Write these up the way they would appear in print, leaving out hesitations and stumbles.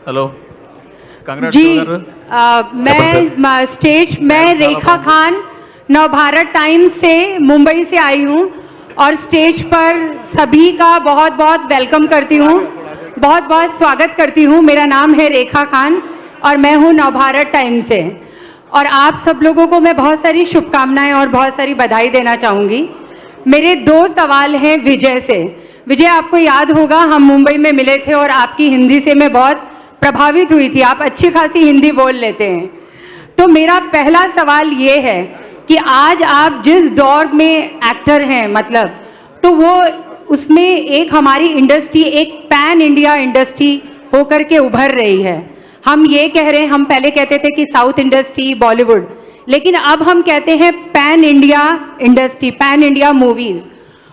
Hello जी, मैं stage में रेखा Khan Navbharat times से मुंबई से आई हूँ और स्टेज पर सभी का बहुत बहुत वेलकम करती हूँ, बहुत बहुत स्वागत करती हूँ। मेरा नाम है रेखा खान और मैं हूँ नवभारत टाइम्स से, और आप सब लोगों को मैं बहुत सारी शुभकामनाएं और बहुत सारी बधाई देना चाहूँगी। मेरे 2 सवाल हैं विजय से। विजय, आपको याद होगा हम मुंबई में मिले थे और आपकी हिंदी से मैं बहुत प्रभावित हुई थी, आप अच्छी खासी हिंदी बोल लेते हैं। तो मेरा पहला सवाल ये है कि आज आप जिस दौर में एक्टर हैं, मतलब तो वो उसमें एक हमारी इंडस्ट्री एक पैन इंडिया इंडस्ट्री होकर के उभर रही है। हम ये कह रहे हैं, हम पहले कहते थे कि साउथ इंडस्ट्री, बॉलीवुड, लेकिन अब हम कहते हैं pan India industry, pan India movies,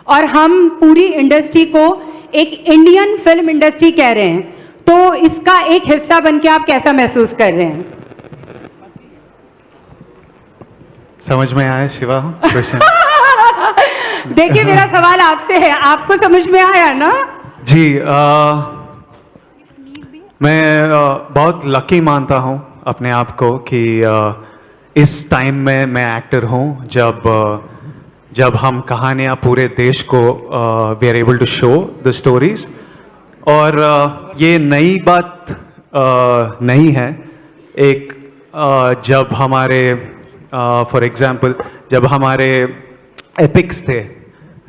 और हम पूरी इंडस्ट्री को एक इंडियन फिल्म इंडस्ट्री कह रहे हैं। तो इसका एक हिस्सा बन के आप कैसा महसूस कर रहे हैं? समझ में आया शिवा क्वेश्चन? देखिए, मेरा सवाल आपसे है, आपको समझ में आया ना? जी, मैं बहुत लकी मानता हूँ अपने आप को कि इस टाइम में मैं एक्टर हूँ जब हम कहानियाँ पूरे देश को we are able to show the stories. और ये नई बात नहीं है। एक जब हमारे फॉर एग्जाम्पल जब हमारे एपिक्स थे,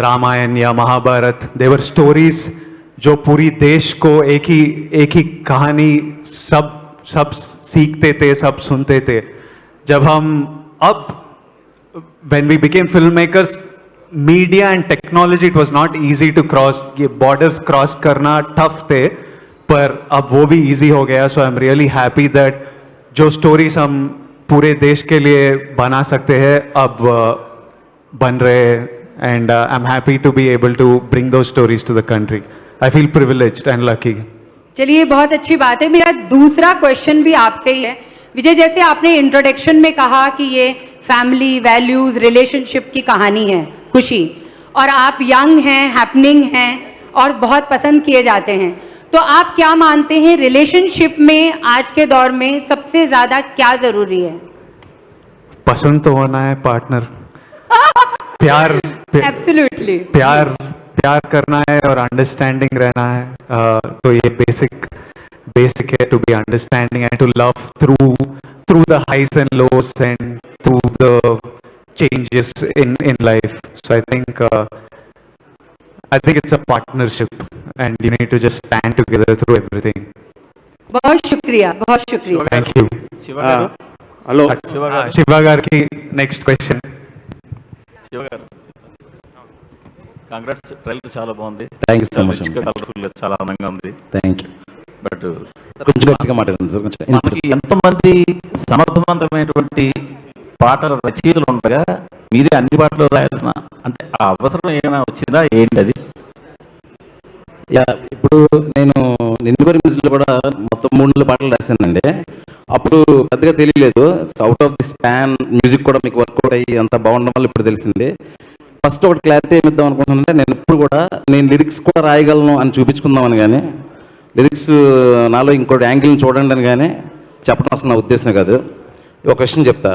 रामायण या महाभारत, देवर स्टोरीज जो पूरी देश को एक ही कहानी सब सीखते थे, सब सुनते थे। जब हम अब when we became filmmakers, media and technology, it was not easy to cross, ये borders cross करना tough थे, पर अब वो भी easy हो गया। So I'm really happy that जो stories हम पूरे देश के लिए बना सकते हैं अब बन रहे हैं, and I'm happy to be able to bring those stories to the country. I feel privileged and lucky. चलिए, बहुत अच्छी बात है। मेरा दूसरा क्वेश्चन भी आपसे ही है विजय। जैसे आपने इंट्रोडक्शन में कहा कि ये फैमिली, वैल्यूज, रिलेशनशिप की कहानी है खुशी, और आप यंग हैं, हैपनिंग हैं और बहुत पसंद किए जाते हैं, तो आप क्या मानते हैं रिलेशनशिप में आज के दौर में सबसे ज्यादा क्या जरूरी है? पसंद तो होना है पार्टनर, प्यार, एब्सोल्युटली प्यार करना है और अंडरस्टैंडिंग रहना है। तो ये बेसिक है, to be understanding and to love through the highs and lows and through the changes in life. So I think it's a partnership and you need to just stand together through everything. बहुत शुक्रिया, बहुत शुक्रिया। Thank you. Shiva garu, hello Shiva garu की next question. Shiva garu, congrats, trailer చాలా బాగుంది. Thank you so much. Colourful గా చాలా అందంగా ఉంది. Thank you. బట్ కొంచెం గట్టిగా మాట్లాడండి సార్. కొంచెం మనకి ఎంతమంది సమర్థవంతమైనటువంటి పాటల రచయితలు ఉండగా మీరే అన్ని పాటలు రాయాల్సిన అంటే ఆ అవసరం ఏమైనా వచ్చిందా, ఏంటి అది? యా, ఇప్పుడు నేను నిన్నవరి మ్యూజిక్లో కూడా మొత్తం 3 పాటలు రాశానండి. అప్పుడు పెద్దగా తెలియలేదు. Out of the span music కూడా మీకు వర్కౌట్ అయ్యి అంత బాగుండడం వల్ల ఇప్పుడు తెలిసింది. ఫస్ట్ ఒకటి క్లారిటీ ఏమిద్దాం అనుకుంటున్నానంటే, నేను ఇప్పుడు కూడా నేను లిరిక్స్ కూడా రాయగలను అని చూపించుకుందామని, కానీ లిరిక్స్ నాలో ఇంకోటి యాంగిల్ని చూడండి అని కానీ చెప్పడం అసలు నా ఉద్దేశం కాదు. ఒక క్వశ్చన్ చెప్తా.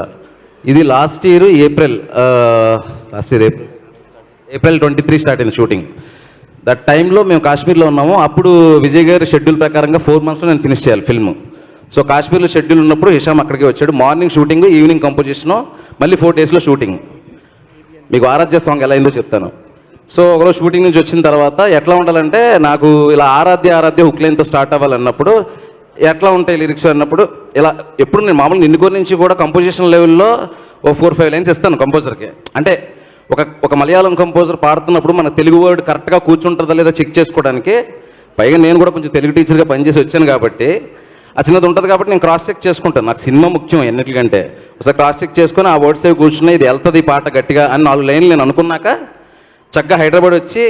ఇది లాస్ట్ ఇయర్ ఏప్రిల్ 23 స్టార్ట్ అయింది షూటింగ్. దట్ టైంలో మేము కాశ్మీర్లో ఉన్నాము. అప్పుడు విజయ్ గారి షెడ్యూల్ ప్రకారంగా 4 monthsలో నేను ఫినిష్ చేయాలి ఫిల్మ్. సో కాశ్మీర్లో షెడ్యూల్ ఉన్నప్పుడు హిషామ్ అక్కడికి వచ్చాడు. మార్నింగ్ షూటింగ్, ఈవినింగ్ కంపోజిషను, మళ్ళీ 4 daysలో షూటింగ్. మీకు ఆరాధ్య సాంగ్ ఎలా అయిందో చెప్తాను. సో ఒకరోజు షూటింగ్ నుంచి వచ్చిన తర్వాత ఎట్లా ఉండాలంటే, నాకు ఇలా ఆరాధ్య హుక్లైన్తో స్టార్ట్ అవ్వాలన్నప్పుడు ఎట్లా ఉంటాయి లిరిక్స్ అన్నప్పుడు, ఇలా ఎప్పుడు నేను మామూలుగా నిన్నుకోరి నుంచి కూడా కంపోజిషన్ లెవెల్లో ఓ 4-5 lines ఇస్తాను కంపోజర్కి. అంటే ఒక మలయాళం కంపోజర్ పాడుతున్నప్పుడు మన తెలుగు వర్డ్ కరెక్ట్గా కూర్చుంటుందా లేదా చెక్ చేసుకోవడానికి. పైగా నేను కూడా కొంచెం తెలుగు టీచర్గా పనిచేసి వచ్చాను కాబట్టి ఆ చిన్నది ఉంటుంది కాబట్టి నేను క్రాస్ చెక్ చేసుకుంటాను. నాకు సినిమా ముఖ్యం ఎన్నిటికంటే. ఒకసారి క్రాస్ చెక్ చేసుకొని ఆ వర్డ్స్ అవి కూర్చున్నాయి, ఇది వెళ్తుంది ఈ పాట గట్టిగా అని 4 lines నేను అనుకున్నాక చక్కగా హైదరాబాద్ వచ్చి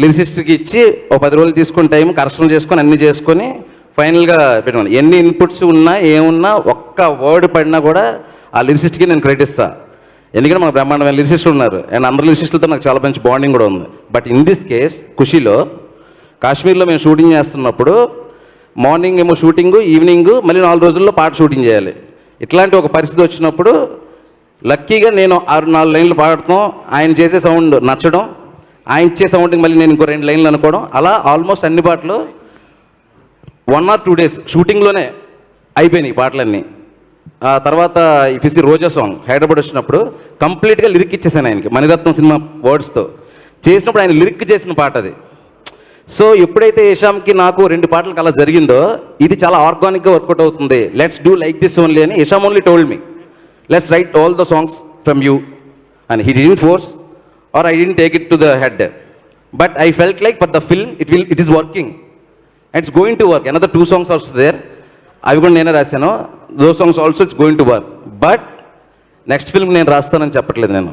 లిరిసిస్ట్కి ఇచ్చి ఒక 10 రోజులు తీసుకుని టైం కరెక్షన్ చేసుకొని అన్నీ చేసుకొని ఫైనల్గా పెట్టాను. ఎన్ని ఇన్పుట్స్ ఉన్నా ఏమున్నా ఒక్క వర్డ్ పడినా కూడా ఆ లిరిసిస్ట్కి నేను క్రెడిట్ ఇస్తాను. ఎందుకంటే మన బ్రహ్మాండమైన లిరిసిస్టులు ఉన్నారు అండ్ అందరు లిరిసిస్టులతో నాకు చాలా మంచి బాండింగ్ కూడా ఉంది. బట్ ఇన్ దిస్ కేస్ ఖుషీలో కాశ్మీర్లో మేము షూటింగ్ చేస్తున్నప్పుడు మార్నింగ్ ఏమో షూటింగు, ఈవినింగ్ మళ్ళీ 4 రోజుల్లో పాట షూటింగ్ చేయాలి. ఇట్లాంటి ఒక పరిస్థితి వచ్చినప్పుడు లక్కీగా నేను 4 లైన్లు పాడటం, ఆయన చేసే సౌండ్ నచ్చడం, ఆయన ఇచ్చే సౌండ్కి మళ్ళీ నేను ఇంకో 2 లైన్లు అనుకోవడం, అలా ఆల్మోస్ట్ అన్ని పాటలు 1 or 2 days షూటింగ్లోనే అయిపోయినాయి పాటలన్నీ. ఆ తర్వాత ఇఫ్ రోజా సాంగ్ హైదరాబాద్ వచ్చినప్పుడు కంప్లీట్గా లిరిక్ ఇచ్చేసాను ఆయనకి, మణిరత్నం సినిమా వర్డ్స్తో చేసినప్పుడు ఆయన లిరిక్ చేసిన పాట అది. సో ఎప్పుడైతే యశామ్కి నాకు 2 పాటలకు అలా జరిగిందో ఇది చాలా ఆర్గానిక్గా వర్కౌట్ అవుతుంది, let's do like this only అని యశామ్ only told me, let's write all the songs from you and he didn't force or I didn't take it to the head, but I felt like for the film it is working and it's going to work. Another 2 songs also there, అవి కూడా నేనే రాశాను. Those songs also it's going to work, but next film నేను రాస్తానని చెప్పట్లేదు నేను.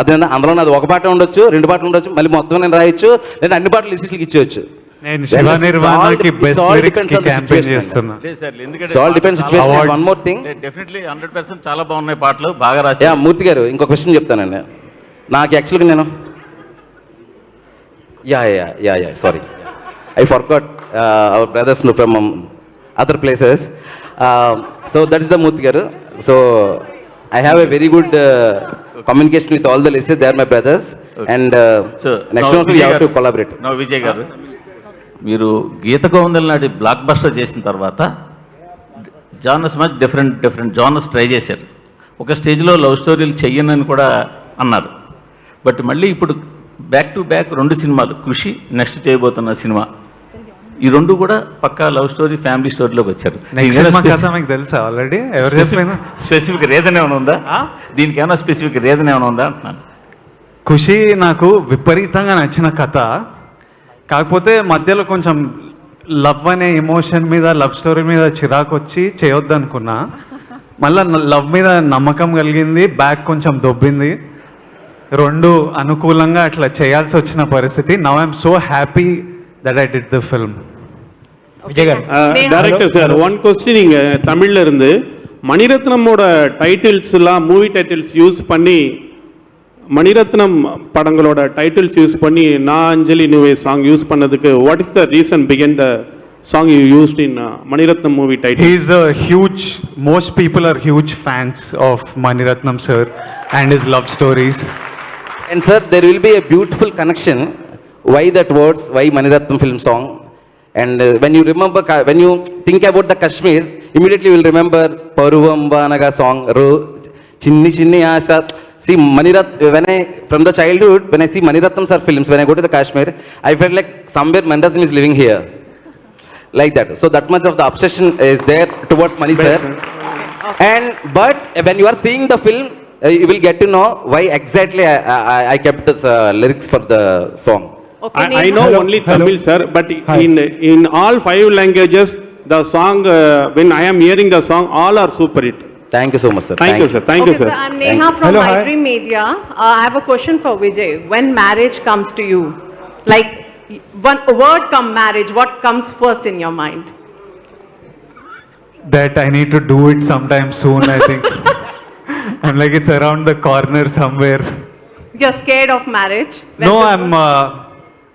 అదే అందులో నాది 1 పాట ఉండొచ్చు, 2 పాటలు ఉండొచ్చు, మళ్ళీ మొత్తం నేను రాయొచ్చు, నేను అన్ని పాటలు లిస్టులకి ఇచ్చేయచ్చు. నేను శివ నిర్వాణకి బెస్ట్ లిరిక్స్ కి క్యాంపెయిన్ చేస్తున్నా. లేదు సార్, ఎందుకంటే It's all depends situation. One more thing. Definitely 100% చాలా బాగున్నాయి పాటలు, బాగా రాశారు. యా మూర్తి గారు ఇంకో క్వశ్చన్ చెప్తానండి. నాకు యాక్చువల్గా నేను sorry I forgot our brothers from other places. So that is the Murthy garu. So I have a very good communication with all the listeners. They are my brothers. Okay. And next one we have to collaborate. Now Vijay garu, మీరు గీత గోవిందం నాటి block buster చేసిన తర్వాత genres మధ్య different genres try చేశారు. ఒక స్టేజ్లో love స్టోరీలు చెయ్యనని కూడా అన్నారు. బట్ మళ్ళీ ఇప్పుడు బ్యాక్ టు బ్యాక్ 2 సినిమాలు, కృషి నెక్స్ట్ చేయబోతున్న సినిమా, ఈ 2 కూడా పక్కా లవ్ స్టోరీ, ఫ్యామిలీ స్టోరీలోకి వచ్చారు. తెలుసా ఆల్రెడీ? స్పెసిఫిక్ రీజన్ ఏమైనా ఉందా దీనికి? ఏమైనా స్పెసిఫిక్ రీజన్ ఏమైనా ఉందా అంటున్నాను. ఖుషి నాకు విపరీతంగా నచ్చిన కథ, కాకపోతే మధ్యలో కొంచెం లవ్ అనే ఎమోషన్ మీద, లవ్ స్టోరీ మీద చిరాకు వచ్చి చేయొద్దు అనుకున్నా. మళ్ళీ లవ్ మీద నమ్మకం కలిగింది, బ్యాక్ కొంచెం దొబ్బింది, 2 అనుకూలంగా అట్లా చేయాల్సి వచ్చిన పరిస్థితి. Now I'm so happy that I did the film. Vijay garu, director sir, one question inga Tamil la irundhu Maniratnamoda titles la movie titles use panni Maniratnam padangaloda titles use panni Na Anjali Nuve song use pannadukku what is the reason behind the song you used in Maniratnam movie title? Most people are huge fans of Maniratnam sir and his love stories. And sir, there will be a beautiful connection. Why that words? Why Maniratnam film song? And when you remember, when you think about the Kashmir, immediately you will remember Paruvam Vanaga song, Chinni Chinni Asa. See when I from the childhood, when I see Maniratnam sir films, when I go to the Kashmir, I felt like somewhere Maniratnam is living here, like that. So that much of the obsession is there towards Mani sir. And but when you are seeing the film, you will get to know why exactly I kept this lyrics for the song. Okay, I know only Tamil sir, but in all 5 languages the song when I am hearing the song all are super hit. Thank you so much sir. Thank you sir. Thank you sir. I'm Neha from iDream Media. I have a question for Vijay. When marriage comes to you, like one word come marriage, what comes first in your mind? That I need to do it sometime soon, I think. I'm like it's around the corner somewhere. You're scared of marriage? No,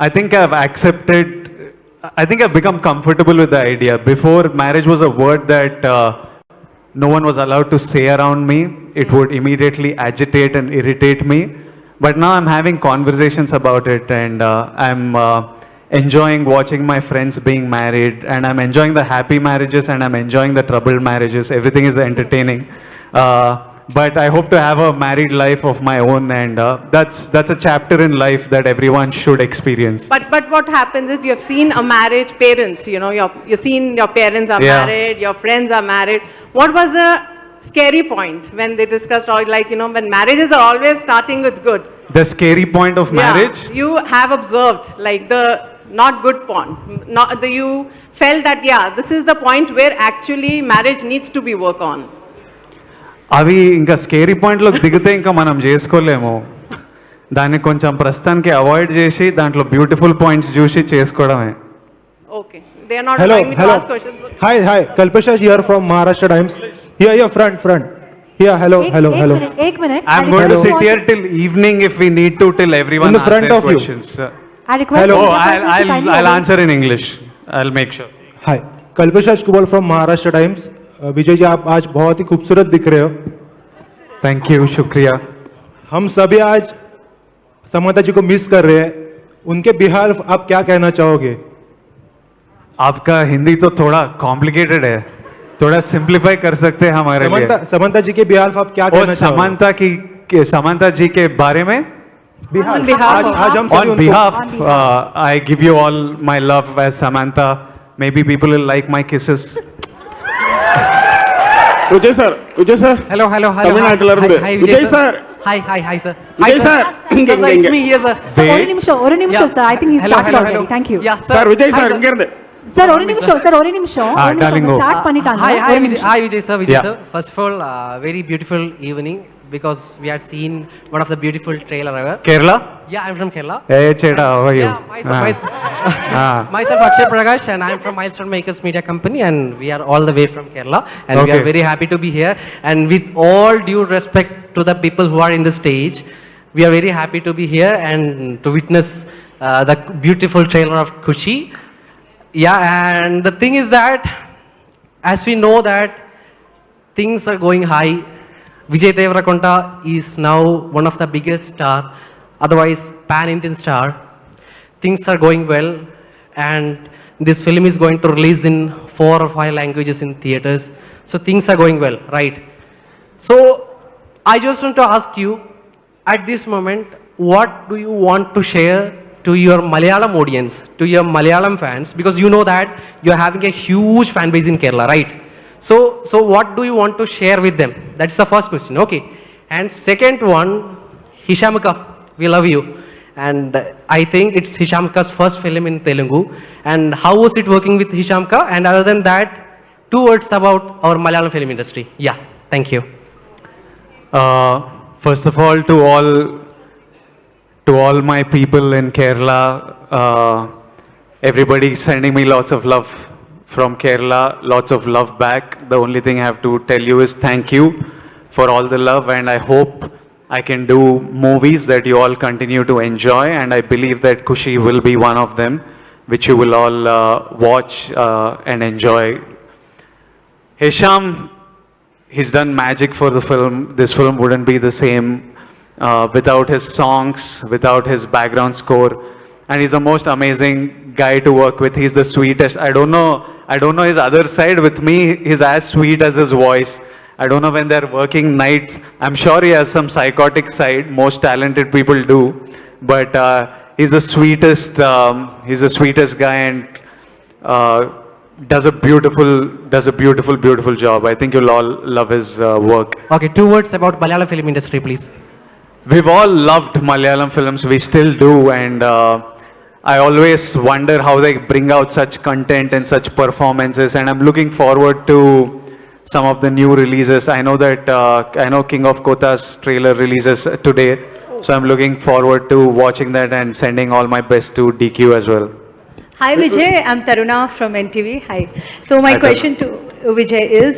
I think I've accepted, I think I've become comfortable with the idea. Before, marriage was a word that no one was allowed to say around me. It would immediately agitate and irritate me. But now I'm having conversations about it, and I'm enjoying watching my friends being married, and I'm enjoying the happy marriages and I'm enjoying the troubled marriages. Everything is entertaining. But I hope to have a married life of my own, and that's a chapter in life that everyone should experience. But what happens is you've seen a marriage, parents, you know, you've seen your parents are married, your friends are married. What was the scary point when they discussed all, like, you know, when marriages are always starting with good? The scary point of marriage? Yeah, you have observed like the not good point. You felt that this is the point where actually marriage needs to be worked on. అవి ఇంకా scary పాయింట్లోకి దిగితే ఇంకా మనం చేసుకోలేము. దాన్ని కొంచెం ప్రస్తుతానికి avoid చేసి దాంట్లో బ్యూటిఫుల్ పాయింట్స్ చూసి చేసుకోవడమే. Okay, they are not allowing me to ask questions. Hi, Kalpesha here from Maharashtra Times. Here, front. Here, hello. एक minute. I'm going to sit here till evening if we need to, till everyone in the front asks their of questions. You. I request. Hello. Oh, the person to kindly I'll arrange- answer in English. I'll make sure. Hi, Kalpesh Kubal from Maharashtra Times. Vijay ji, आप आज बहुत ही खूबसूरत दिख रहे हो. Thank you, शुक्रिया. हम सभी आज समंता जी को मिस कर रहे हैं. उनके बिहार आप क्या कहना चाहोगे? आपका हिंदी तो थोड़ा कॉम्प्लिकेटेड है, थोड़ा सिंप्लीफाई कर सकते हैं हमारे लिए. समंता जी के बिहार आप क्या और कहना चाहोगे? समंता जी के बारे में बिहार. On behalf आज हम सभी on उनको- behalf, I give you all my love as Samantha. Maybe people will like my kisses. Vijay sir Hello. தமிழ்நாட்டுல இருந்து. Hi, Vijay sir. Hi, sir. Vijay sir. Sir, it's me here, sir. Sir, ஒரு நிமிஷம், sir. I think he started already. Thank you. Yeah, sir Vijay Hi, sir இங்க இருந்து. Sir, ஒரு நிமிஷம். darling, go. Start பண்ணிட்டாங்க. Hi, ஒரு Vijay. நிமிஷம். Hi, Vijay, sir. Yeah. Sir. First of all, very beautiful evening because we had seen one of the beautiful trailer ever. Kerala? Yeah, I'm from Kerala. Hey, Cheda, how are you? Yeah, myself Akshay Prakash, and I'm from Milestone Makers Media Company, and we are all the way from Kerala, and we are Okay. very happy to be here. And with all due respect to the people who are in the stage, we are very happy to be here and to witness the beautiful trailer of Kushi. Yeah, and the thing is that, as we know that things are going high, Vijay Deverakonda is now one of the biggest star, otherwise pan-Indian star. Things are going well, and this film is going to release in 4 or 5 languages in theaters. So things are going well, right? So I just want to ask you, at this moment, what do you want to share to your Malayalam audience, to your Malayalam fans? Because you know that you're having a huge fan base in Kerala, right? So what do you want to share with them? That's the first question, okay? And second one, Hishamka, we love you. And I think it's Hishamka's first film in Telugu. And how was it working with Hishamka? And other than that, 2 words about our Malayalam film industry. Yeah, thank you. First of all, to all my people in Kerala, everybody sending me lots of love from Kerala, lots of love back. The only thing I have to tell you is thank you for all the love, and I hope I can do movies that you all continue to enjoy, and I believe that Kushi will be one of them, which you will all watch and enjoy. Hisham, he's done magic for the film. This film wouldn't be the same without his songs, without his background score, and he's the most amazing guy to work with. He's the sweetest. I don't know his other side. With me, he's as sweet as his voice. I don't know when they're working nights. I'm sure he has some psychotic side. Most talented people do, but he's the sweetest. He's the sweetest guy, and does a beautiful job. I think you'll all love his work. Okay, 2 words about Malayalam film industry, please. We've all loved Malayalam films. We still do, and I always wonder how they bring out such content and such performances. And I'm looking forward to some of the new releases. I know that King of Kota's trailer releases today, so I'm looking forward to watching that and sending all my best to DQ as well. Hi Vijay, I'm Taruna from NTV. Hi. So my Hi, question to Vijay is,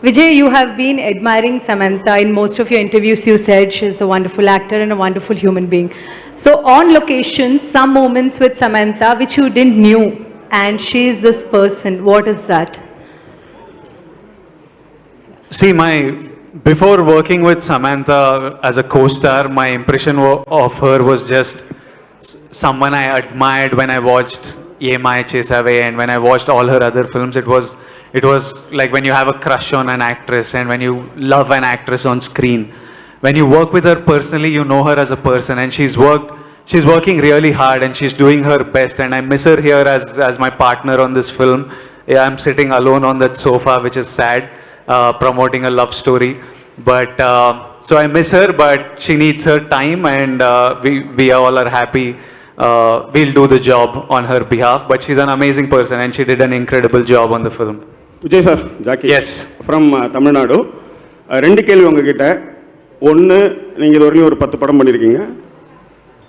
Vijay, you have been admiring Samantha. In most of your interviews you said she's a wonderful actor and a wonderful human being. So on location, some moments with Samantha which you didn't knew, and she is this person. What is that? See, before working with Samantha as a co-star, my impression of her was just someone I admired when I watched Ye Mai Chesave, and when I watched all her other films. It was like when you have a crush on an actress and when you love an actress on screen. When you work with her personally, you know her as a person, and she's working really hard and she's doing her best, and I miss her here as my partner on this film. Yeah, I'm sitting alone on that sofa, which is sad, promoting a love story. But so I miss her, but she needs her time, and we all are happy. We'll do the job on her behalf, but she's an amazing person and she did an incredible job on the film. Vijay sir, Jackie. Yes. From Tamil Nadu. 2 கேள்வி உங்ககிட்ட. ஒன்று, நீங்கள் இது வரைக்கும் ஒரு 10 படம் பண்ணியிருக்கீங்க,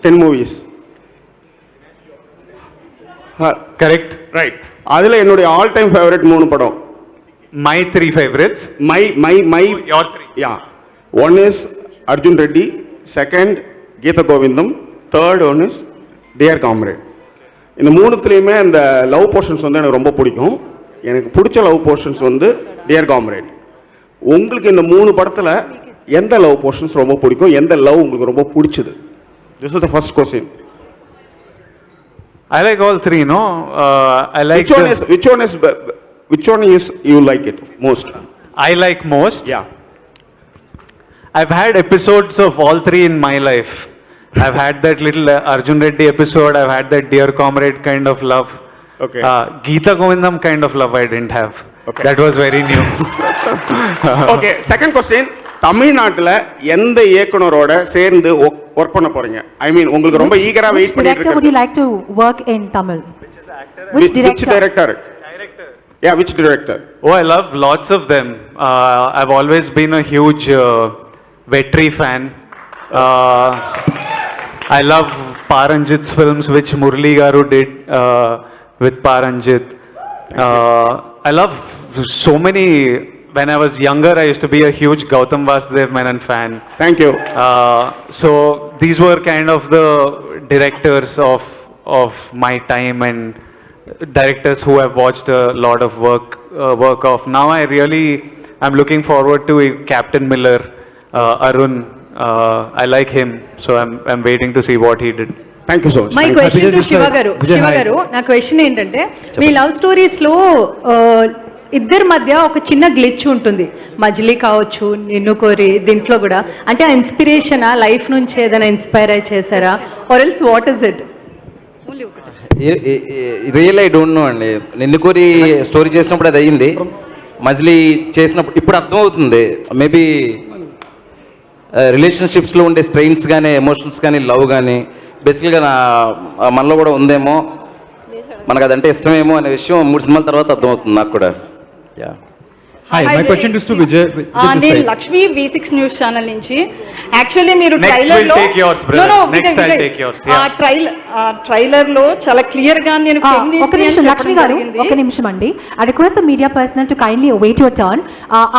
10 movies. Correct? Right. அதில் என்னுடைய ஆல் டைம் ஃபேவரட் 3 படம். My 3 favorites. My Your 3. Yeah. One is Arjun Reddy, second Geeta Govindam, third one is dear comrade. இந்த மூணுத்துலேயுமே அந்த லவ் போர்ஷன்ஸ் வந்து எனக்கு ரொம்ப பிடிக்கும். எனக்கு பிடிச்ச லவ் போர்ஷன்ஸ் வந்து டியர் காம்ரேட். உங்களுக்கு இந்த 3 படத்தில் எந்த லவ் போர்ஷன்ஸ் ரொம்ப பிடிக்கும், எந்த லவ் உங்களுக்கு ரொம்ப பிடிச்சது? This is the first question. I like all three, no? I like which one is you like it most? I like most. Yeah. I've had episodes of all three in my life. I've had that little Arjun Reddy episode. I've had that Dear Comrade kind of love. Okay. Geeta Govindam kind of love I didn't have. Okay. That was very new. Okay. Second question. தமிழ்நாட்டில் எந்த இயக்குனரோட சேர்ந்து work பண்ண போறீங்க? ஐ மீன் உங்களுக்கு ரொம்ப ஈகரா wait பண்ணிட்டு இருக்கீங்க. Which director would you like to work in Tamil? Which director? Yeah, which director? Oh, I love lots of them. I've always been a huge Vetri fan. I love Paranjit's films, which Murli Garu did with Paranjit. I love so many. When I was younger, I used to be a huge Gautam Vasudev Menon fan. Thank you. So these were kind of the directors of my time and directors who I've watched a lot of work of. Now I'm looking forward to Captain Miller, Arun. I like him, so I'm waiting to see what he did. Thank you so much. My question to Shiva Garu, నా question ఏంటంటే మీ love stories లో ఇద్దరి మధ్య ఒక చిన్న glitch ఉంటుంది, మజిలీ కావచ్చు, నిన్ను కోరి, దీంట్లో కూడా అంటే ఆ ఇన్స్పిరేషన్ లైఫ్ నుంచి ఏదైనా ఇన్స్పైర్ అయి చేశారా, or else what is it? Real I don't know అండి. నిన్ను కోరి స్టోరీ చేసినప్పుడు అది అయ్యింది, మజిలీ చేసినప్పుడు ఇప్పుడు అర్థమవుతుంది. మేబీ రిలేషన్షిప్స్లో ఉండే స్ట్రెయిన్స్ కానీ ఎమోషన్స్ కానీ లవ్ కానీ బేసిక్గా మనలో కూడా ఉందేమో, మనకు అదంటే ఇష్టమేమో అనే విషయం 3 సినిమాల తర్వాత అర్థమవుతుంది నాకు కూడా. Hi, my question is to Vijay. నేను లక్ష్మి V6 న్యూస్ ఛానల్ నుంచి. యాక్చువల్లీ మీరు ట్రైలర్ లో ట్రైలర్ లో చాలా క్లియర్ గా నేను ఒక నిమిషం లక్ష్మి గారు, ఒక నిమిషం అండి. I request the media personnel to kindly await your turn.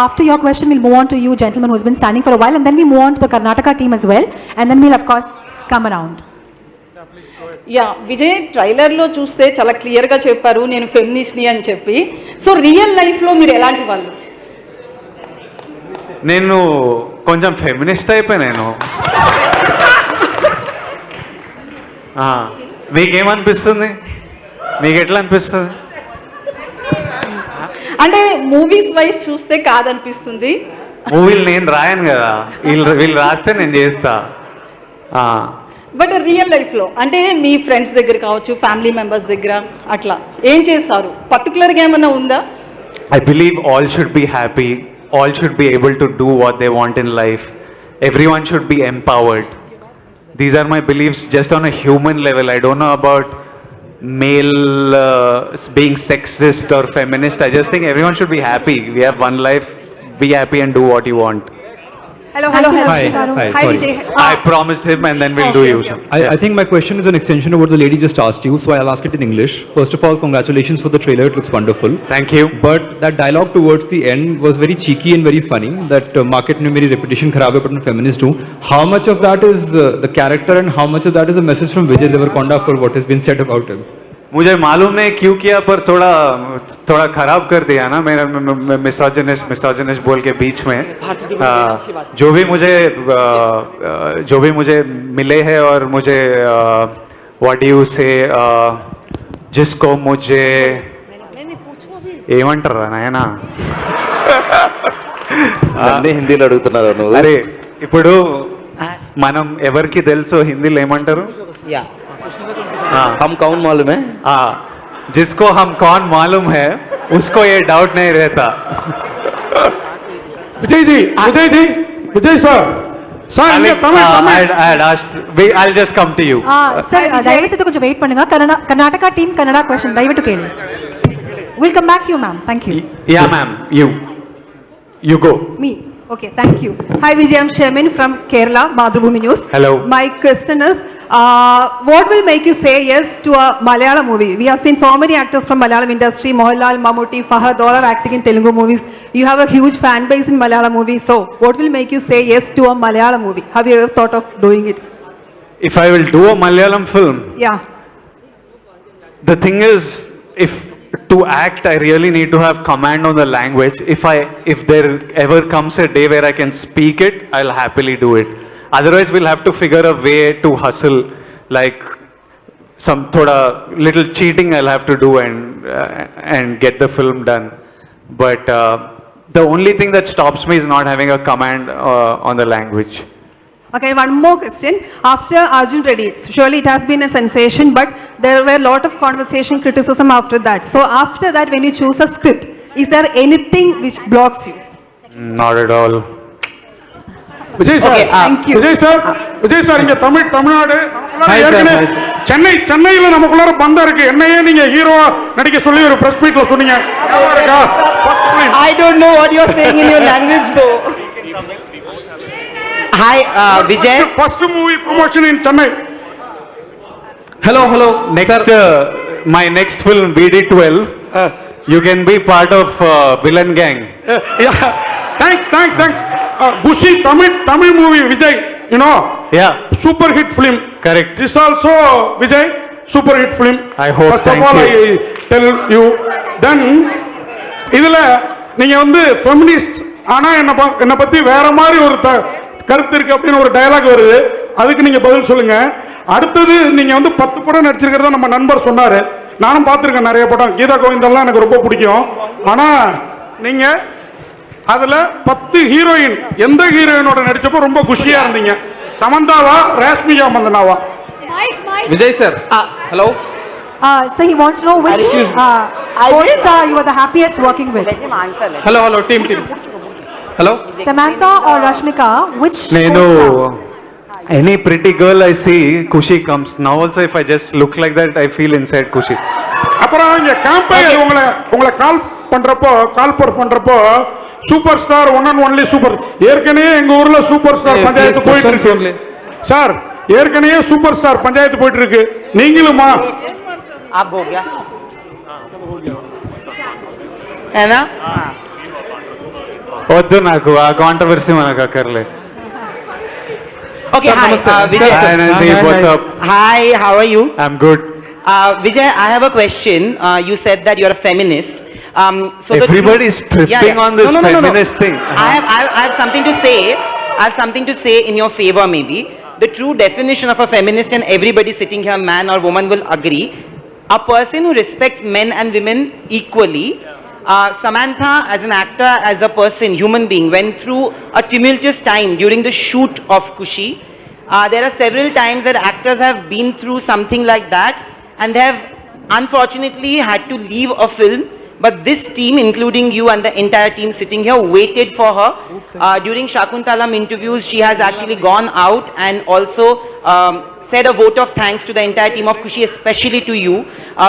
After your question we'll move on to you gentlemen who's been standing for a while, and then we move on to the Karnataka team as well, and then we'll of course come around. Yeah Vijay, ట్రైలర్లో చూస్తే చాలా క్లియర్గా చెప్పారు నేను ఫెమినిస్ట్ని అని చెప్పి. So real లైఫ్లో మీరు ఎలాంటి వాళ్ళు? నేను కొంచెం ఫెమినిస్ట్ అయిపోయాను. మీకేమనిపిస్తుంది? మీకు ఎట్లా అనిపిస్తుంది? అంటే మూవీస్ వైజ్ చూస్తే కాదనిపిస్తుంది. మూవీలు నేను రాయను కదా, వీళ్ళు రాస్తే నేను చేస్తా. బట్ రియల్ లైఫ్లో అంటే మీ ఫ్రెండ్స్ దగ్గర కావచ్చు, ఫ్యామిలీ మెంబర్స్ దగ్గర అట్లా ఏం చేస్తారు? పర్టికులర్గా ఏమన్నా ఉందా? I believe all should be happy, all should be able to do what they want in life. Everyone should be empowered. These are my beliefs just on a human level. I don't know about male being sexist or feminist. I just think everyone should be happy. We have one life, be happy and do what you want. Hello. Hi, Vijay. I promised him and then we'll do you. I think my question is an extension of what the lady just asked you, so I'll ask it in English. First of all, congratulations for the trailer, it looks wonderful. Thank you. But that dialogue towards the end was very cheeky and very funny, that market mein meri reputation kharab hai but I'm feminist hu. How much of that is the character and how much of that is a message from Vijay Deverakonda for what has been said about him? मुझे मालूम नहीं क्यों किया, पर थोड़ा खराब कर दिया ना मेरा मिसोजिनिस्ट बोल के बीच में. जो भी मुझे मिले हैं और मुझे व्हाट डू यू से जिसको मुझे ఏమంటారా నాయనా, అన్నీ హిందీలో అడుగుతున్నారు నువ్వు. అరే ఇప్పుడు మనం ఎవరికి తెలుసు హిందీలో ఏమంటారు? हम कौन मालूम है? जिसको हम कौन मालूम है उसको ये डाउट नहीं रहता. Vijay sir. I'll just come to you. Sir, దయచేసి కొంచెం వెయిట్ பண்ணுங்க. కర్ణాటక టీమ్ కన్నడ క్వశ్చన్ దయవిಟ್ಟು కేಳಿ. We'll come back to you, ma'am. Thank you. Yeah, ma'am. You go. Me. Okay, thank you. Hi Vijay, I'm Shemin from Kerala, Madhubhumi News. Hello. My question is, what will make you say yes to a Malayalam movie? We have seen so many actors from Malayalam industry, Mohanlal, Mammootty, Fahad, all are acting in Telugu movies. You have a huge fan base in Malayalam movies. So, what will make you say yes to a Malayalam movie? Have you ever thought of doing it? if I will do a Malayalam film, Yeah. the thing is, if to act, I really need to have command on the language. If there ever comes a day where I can speak it, I'll happily do it. Otherwise, we'll have to figure a way to hustle, like some thoda little cheating I'll have to do and get the film done. But the only thing that stops me is not having a command on the language. Okay, one more question. After Arjun Reddy, surely it has been a sensation, but there were a lot of conversation, criticism after that. So after that, when you choose a script, is there anything which blocks you? Not at all. Vijay sir, Vijay sir இங்க தமிழ்நாடு ஏற்கனவே சென்னையில நமக்குள்ளார பந்தம் இருக்கு. என்னையே நீங்க ஹீரோவா நடிக்க சொல்லி ஒரு பிரஸ் மீட்ல சொன்னீங்க. I don't know what you're saying in your language though. Hi, Vijay. First movie promotion in Chennai. Hello. Next, my next film, BD12. You can be part of villain gang. Yeah. Thanks. Kushi, Tamil movie, Vijay, you know. Yeah. Super hit film. Correct. This also, Vijay, super hit film. I hope. First of all, I tell you. Then, இதுல நீங்க வந்து feminist, ஆனா என்ன பத்தி வேற மாதிரி ஒரு கருத்து இருக்கு அப்படின்னு ஒரு டயலாக் வருது. அதுக்கு நீங்க பதில் சொல்லுங்க. அடுத்தது நீங்க வந்து 10 படம் நடிச்சிருக்கிறதா நம்ம நண்பர் சொன்னாரு. நானும் பார்த்திருக்கேன் நிறைய படம். கீதா கோவிந்தெல்லாம் எனக்கு ரொம்ப பிடிக்கும். ஆனா நீங்க அதுல 10 ஹீரோயின், எந்த ஹீரோயினோட நடிச்சப்போ ரொம்ப குஷியா இருந்தீங்க? சமந்தாவா, Reshmika மந்தனாவா? Vijay sir. Hello. So he wants to know which co-star you were the happiest working with. Hello, team. Hello. Samantha or Rashmika, which No, co-star? any pretty girl I see, Kushi comes. Now also if I just look like that, I feel inside Kushi. அப்புறம் இங்க campaign உங்களை கால் பண்றப்போ super star one and only super. ஏற்கனவே எங்க ஊர்ல super star panchayat போயிட்டு இருக்கு sir. ஏற்கனவே சூப்பர் ஸ்டார் பஞ்சாயத்து போயிட்டு இருக்கு. நீங்களுமா? आप हो गया है ना? వద్దు నాకు ఆ కాంట్రవర్సీ మనకు అక్కర్లే. Okay, hi, Vijay. Hi, Nandeep, what's up? Hi, how are you? I'm good. Vijay, I have a question. You said that you're a feminist. So everybody is tripping on this feminist thing. I have something to say. I have something to say in your favor, maybe. The true definition of a feminist, and everybody sitting here, man or woman, will agree. A person who respects men and women equally. Samantha, as an actor, as a person, human being, went through a tumultuous time during the shoot of Kushi. There are several times that actors have been through something like that and they have unfortunately had to leave a film. But this team, including you and the entire team sitting here, waited for her. During Shakuntalam interviews, she has actually gone out and also said a vote of thanks to the entire team of Kushi, especially to you,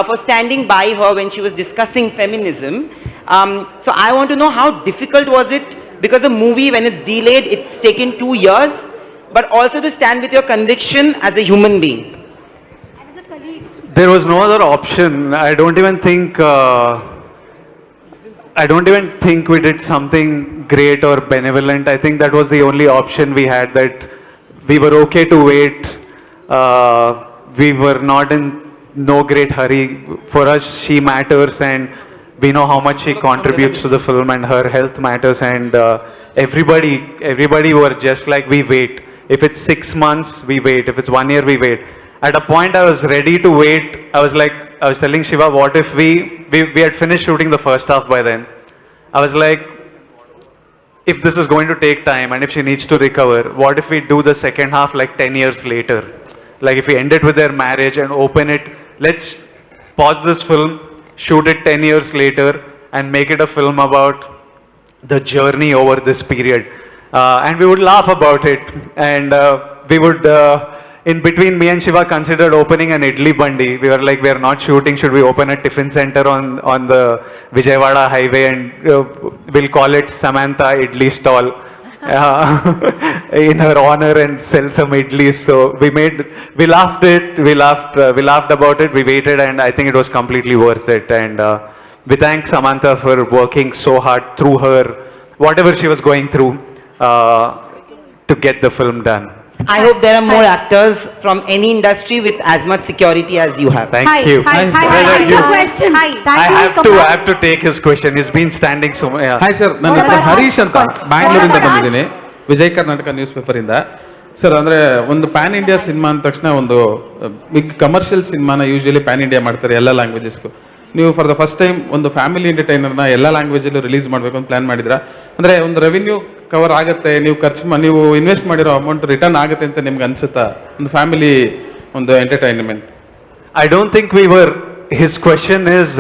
for standing by her when she was discussing feminism. So I want to know, how difficult was it? Because a movie, when it's delayed, it's taken 2 years, but also to stand with your conviction as a human being. There was no other option. I don't even think we did something great or benevolent. I think that was the only option we had, that we were okay to wait. We were not in no great hurry. For us, she matters and we know how much she contributes to the film, and her health matters, and everybody were just like, we wait. If it's 6 months, we wait. If it's 1 year, we wait. At a point, I was ready to wait. I was telling Shiva, what if we had finished shooting the first half by then. I was like, if this is going to take time and if she needs to recover, what if we do the second half like 10 years later? Like if we end it with their marriage and open it, let's pause this film, shoot it 10 years later and make it a film about the journey over this period. And we would laugh about it, and we would, in between, me and Shiva considered opening an idli bandi. We were like, we are not shooting, should we open a tiffin center on the Vijayawada highway, and we'll call it Samantha Idli Stall in her honor and sell some idlis. So we laughed about it, we waited, and I think it was completely worth it. And we thank Samantha for working so hard through her, whatever she was going through, to get the film done. I hope there are more actors from any industry with as much security as you have. Thank Hi, you. hi, hi, Well, hi, you- your question. Hi. Thank you. I have to take his question. He's been standing so much. Hi sir, ನನ್ನ Of ಹೆಸರು ಹರೀಶ್ ಅಂತ course. ಬ್ಯಾಂಗ್ಳೂರಿಂದ Of course. ಬಂದಿದ್ದೀನಿ, Vijay Karnataka news ಪೇಪರಿಂದ. Sir, ಅಂದರೆ ಒಂದು PAN India cinema ಅಂದ ತಕ್ಷಣ ಒಂದು commercial ಸಿನಿಮಾನ ಯೂಶಲಿ ಪ್ಯಾನ್ ಇಂಡಿಯಾ ಮಾಡ್ತಾರೆ ಎಲ್ಲ ಲ್ಯಾಂಗ್ವೇಜಸ್ಗೂ. ನೀವು ಫಾರ್ ದ ಫಸ್ಟ್ ಟೈಮ್ ಒಂದು ಫ್ಯಾಮಿಲಿ ಎಂಟರ್ಟೈನರ್ನ ಎಲ್ಲ ಲ್ಯಾಂಗ್ವೇಜಲ್ಲೂ ರಿಲೀಸ್ ಮಾಡಬೇಕು ಅಂತ ಪ್ಲಾನ್ ಮಾಡಿದ್ರಾ? ಅಂದರೆ ಒಂದು ರೆವಿನ್ಯೂ ಕವರ್ ಆಗುತ್ತೆ, ನೀವು ಇನ್ವೆಸ್ಟ್ ಮಾಡಿರೋ ಅಮೌಂಟ್ ರಿಟರ್ನ್ ಆಗುತ್ತೆ ಅಂತ ನಿಮ್ಗೆ ಅನ್ಸುತ್ತಾ? ಒಂದು ಫ್ಯಾಮಿಲಿ ಒಂದು entertainment. I don't think we were. His question is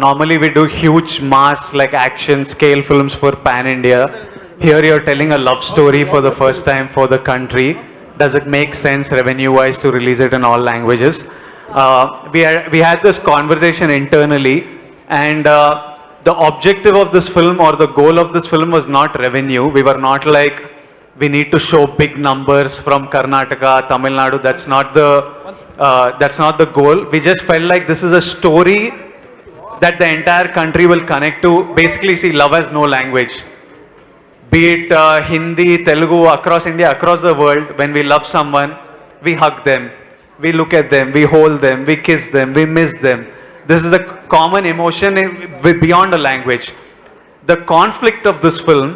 normally we do huge mass like action scale films for pan India. Here you're telling a love story for the first time for the country. Does it make sense revenue wise to release it in all languages? We had this conversation internally, and the objective of this film or the goal of this film was not revenue. We were not like we need to show big numbers from Karnataka, Tamil Nadu. That's not the goal. We just felt like this is a story that the entire country will connect to. Basically, see, love has no language. Be it Hindi, Telugu, across India, across the world, when we love someone, we hug them, we look at them, we hold them, we kiss them, we miss them. This is the common emotion beyond a language. The conflict of this film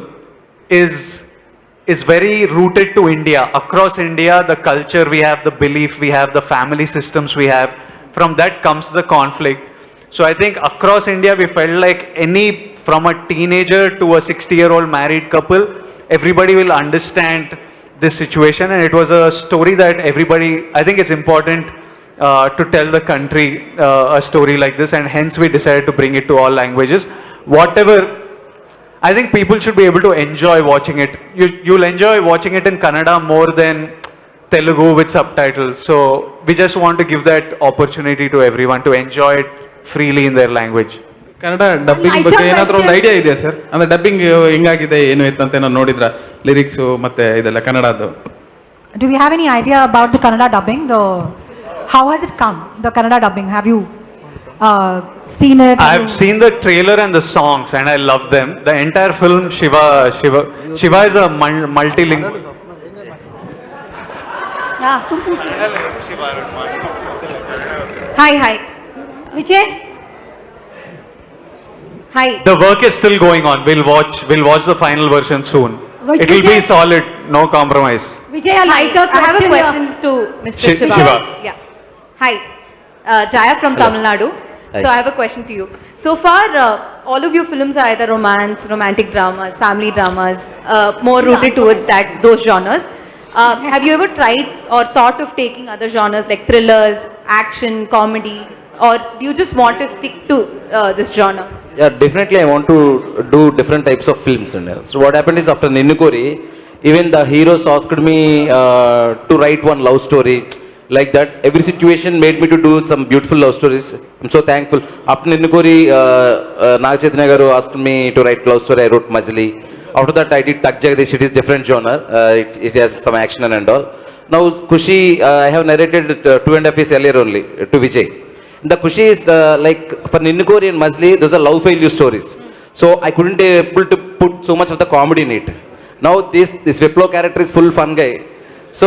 is very rooted to India. Across India, the culture we have, the belief we have, the family systems we have, from that comes the conflict. So I think across India, we felt like from a teenager to a 60-year-old married couple, everybody will understand this situation, and it was a story that everybody, I think it's important to tell the country a story like this, and hence we decided to bring it to all languages. Whatever, I think people should be able to enjoy watching it. You'll enjoy watching it in Kannada more than Telugu with subtitles. So we just want to give that opportunity to everyone to enjoy it freely in their language. Kannada dubbing ಬಗ್ಗೆ ಏನಾದರೂ ಒಂದು idea ಇದೆಯಾ sir? ಅಂದರೆ dubbing ಹೆಂಗಾಗಿದೆ ಏನು ಅಂತ ಏನೋ ನೋಡಿದ್ರ, lyrics ಮತ್ತೆ ಇದೆಲ್ಲ ಕನ್ನಡದ್ದು? Do we have any idea about the Kannada dubbing? How has it come? The Kannada dubbing. Have you seen it? I've seen the trailer and the songs, and I love them. The entire film, Shiva is a multilingual. Hi. Vijay? Hi. The work is still going on. We'll watch the final version soon. It will be solid, no compromise. Vijay, I have a question to Mr. Shiva. Yeah. Hi. Jaya from Tamil Nadu. Hi. So I have a question to you. So far, all of your films are either romance, romantic dramas, family dramas, more rooted towards those genres. Have you ever tried or thought of taking other genres like thrillers, action, comedy, or do you just want to stick to this genre? Yeah, definitely I want to do different types of films. So what happened is after Ninnukori, even the heroes asked me to write one love story. Like that, every situation made me to do some beautiful love stories. I'm so thankful. After Ninnukori, Naga Chaitanya garu asked me to write love story. I wrote Majli. After that, I did Tak Jagdish. It is different genre. It has some action and all. Now Kushi, I have narrated 2.5 years earlier only to Vijay. The Kushi is like for Ninnukori and Majli, those are love failure stories. So I couldn't able to put so much of the comedy in it. Now this Viplo character is full fun guy. So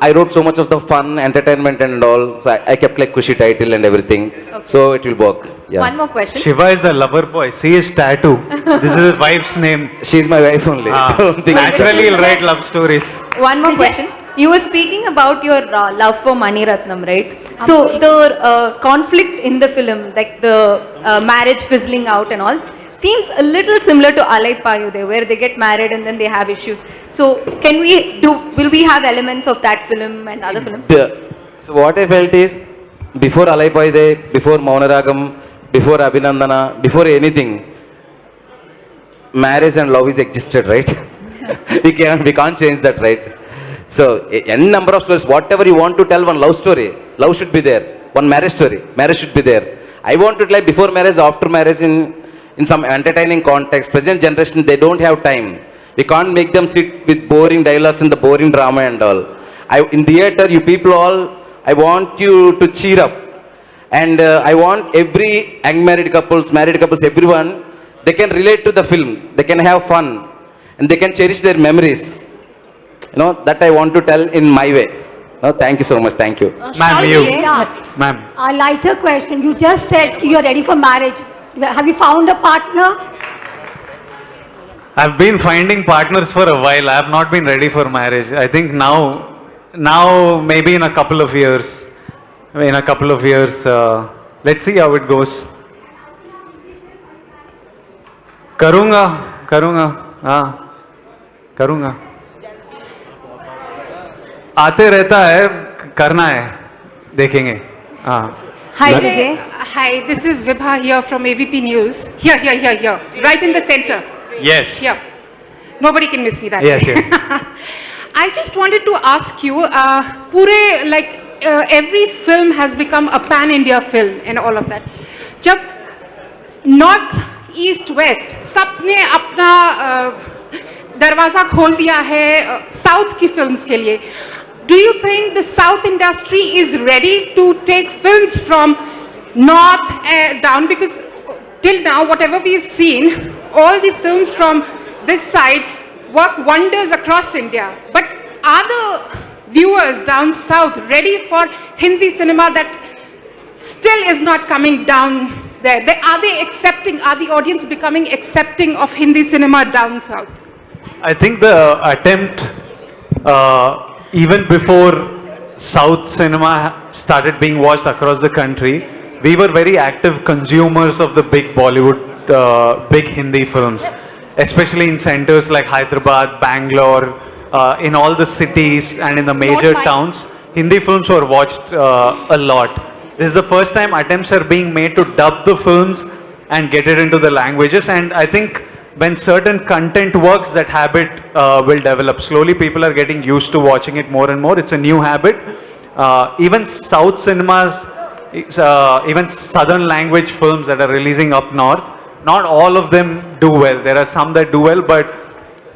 I wrote so much of the fun, entertainment and all. So I kept like Kushi title and everything. Okay. So it will work. Yeah. One more question. Shiva is the lover boy. See his tattoo. This is his wife's name. She's my wife only. Don't think Naturally, he'll write love stories. One more question. You were speaking about your love for Mani Ratnam, right? So the conflict in the film, like the marriage fizzling out and all, seems a little similar to Alai Payude, where they get married and then they have issues. So will we have elements of that film and other films? Yeah. So what I felt is, before Alai Payude, before Maunaragam, before Abhinandana, before anything, marriage and love is existed, right? we can't change that, right? So any number of stories, whatever you want to tell, one love story, love should be there. One marriage story, marriage should be there. I want to like before marriage, after marriage, in some entertaining context. Present generation, they don't have time. We can't make them sit with boring dialogues and the boring drama and all. In theater, you people all, I want you to cheer up. And I want every married couples, everyone, they can relate to the film. They can have fun. And they can cherish their memories. that I want to tell in my way. Thank you so much. Thank you. Ma'am, you. Yeah. Ma'am. A lighter question. You just said you're ready for marriage. Have you found a partner? I've been finding partners for a while. I have not been ready for marriage. I think now maybe in a couple of years. Let's see how it goes. करूँगा हाँ करूँगा आते रहता है करना है देखेंगे हाँ Hi, Vijay. Hi, this is Vibha here from ABP News. Here. Right in the center. yes Here. Nobody can miss me that Yes, way. I just wanted to ask you, every film has become a pan-India film and all of that. जब North, East, West, सबने अपना दरवाजा खोल दिया है South की films के लिए. Do you think the South industry is ready to take films from North down? Because till now, whatever we've seen, all the films from this side work wonders across India. But are the viewers down South ready for Hindi cinema that still is not coming down there? Are the audience becoming accepting of Hindi cinema down South? I think the attempt even before South cinema started being watched across the country, we were very active consumers of the big Bollywood, big Hindi films, especially in centers like Hyderabad, Bangalore, in all the cities and in the major towns. Hindi films were watched a lot. This is the first time attempts are being made to dub the films and get it into the languages, and I think when certain content works, that habit will develop. Slowly people are getting used to watching it more and more. It's a new habit. Even South cinemas, even southern language films that are releasing up north, not all of them do well. There are some that do well, but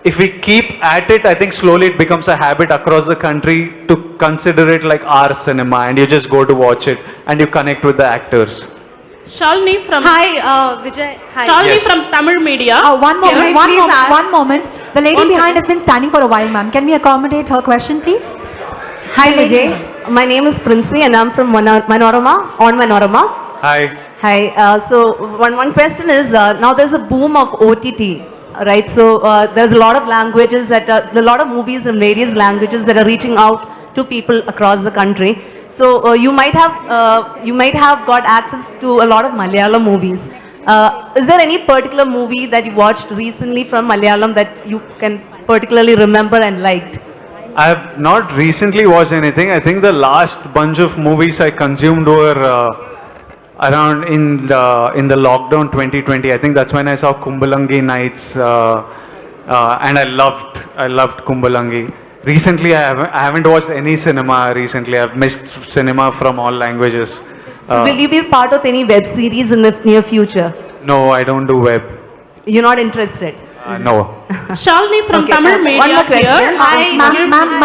if we keep at it, I think slowly it becomes a habit across the country to consider it like our cinema, and you just go to watch it and you connect with the actors. Shalini from Vijay. Hi. Shalini Yes. from Tamil Media. One moment, Please ask. one moment. The lady behind has been standing for a while, ma'am. Can we accommodate her question, please? Hi Vijay, my name is Princy and I'm from Manorama. Hi. Hi, so one question is, now there's a boom of OTT, right? So there's a lot of languages a lot of movies in various languages that are reaching out to people across the country. So you might have got access to a lot of Malayalam movies. Is there any particular movie that you watched recently from Malayalam that you can particularly remember and liked? I have not recently watched anything. I think the last bunch of movies I consumed were around in the lockdown 2020. I think that's when I saw Kumbalangi Nights, and I loved Kumbalangi. Recently, I haven't watched any cinema recently. I've missed cinema from all languages. So will you be part of any web series in the near future? No, I don't do web. You're not interested? No. Shalini from Tamil Media. One more question. Here. Hi, Ma'am,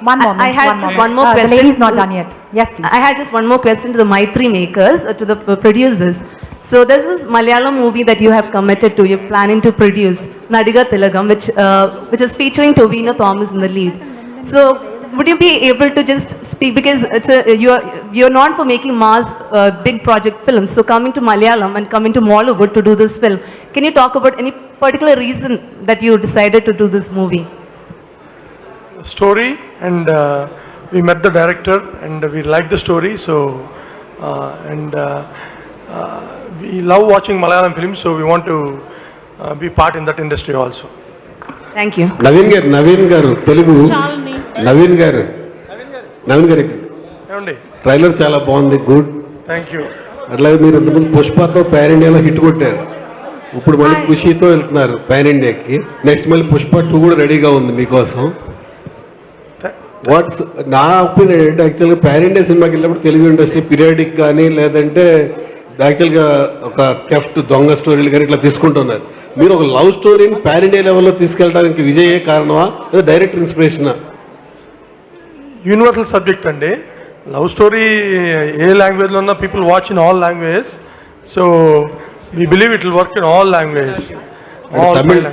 one moment. I had just one more question. The lady is not done yet. Yes, please. I had just one more question to the Maitri makers, to the producers. So there's this Malayalam movie that you have committed to, you're planning to produce, Nadiga Tilagam, which is featuring Tovino Thomas in the lead. So would you be able to just speak, because you're known for making mass big project films, so coming to Malayalam and coming to Mollywood to do this film, can you talk about any particular reason that you decided to do this movie? Story, and we met the director and we liked the story, so we love watching Malayalam films, so we want to be part in that industry also. Thank you. Naveen garu Telugu. Shalini. Naveen garu ఏమండి? Trailer చాలా బాగుంది, good. Thank you. అట్లాగే మీరు ఇంతకుముందు పుష్పతో pan ఇండియాలో hit కొట్టారు. ఇప్పుడు మళ్ళీ ఖుషీతో వెళ్తున్నారు పాన్ ఇండియాకి. నెక్స్ట్ మళ్ళీ పుష్ప 2 కూడా రెడీగా ఉంది మీకోసం. వాట్స్ నా ఒపీనియన్ ఏంటంటే, యాక్చువల్గా పాన్ ఇండియా సినిమాకి వెళ్ళినప్పుడు తెలుగు ఇండస్ట్రీ పీరియాడిక్ కానీ లేదంటే యాక్చువల్గా ఒక కెఫ్ట్ దొంగ స్టోరీలు కానీ ఇట్లా తీసుకుంటున్నారు. మీరు ఒక లవ్ స్టోరీని పాన్ ఇండియా లెవెల్లో తీసుకెళ్ళడానికి విజయే కారణమా లేదా డైరెక్ట్ ఇన్స్పిరేషనా? యూనివర్సల్ సబ్జెక్ట్ అండి. లవ్ స్టోరీ ఏ లాంగ్వేజ్లో ఉన్న people watch in all languages, so we believe it will work in all languages.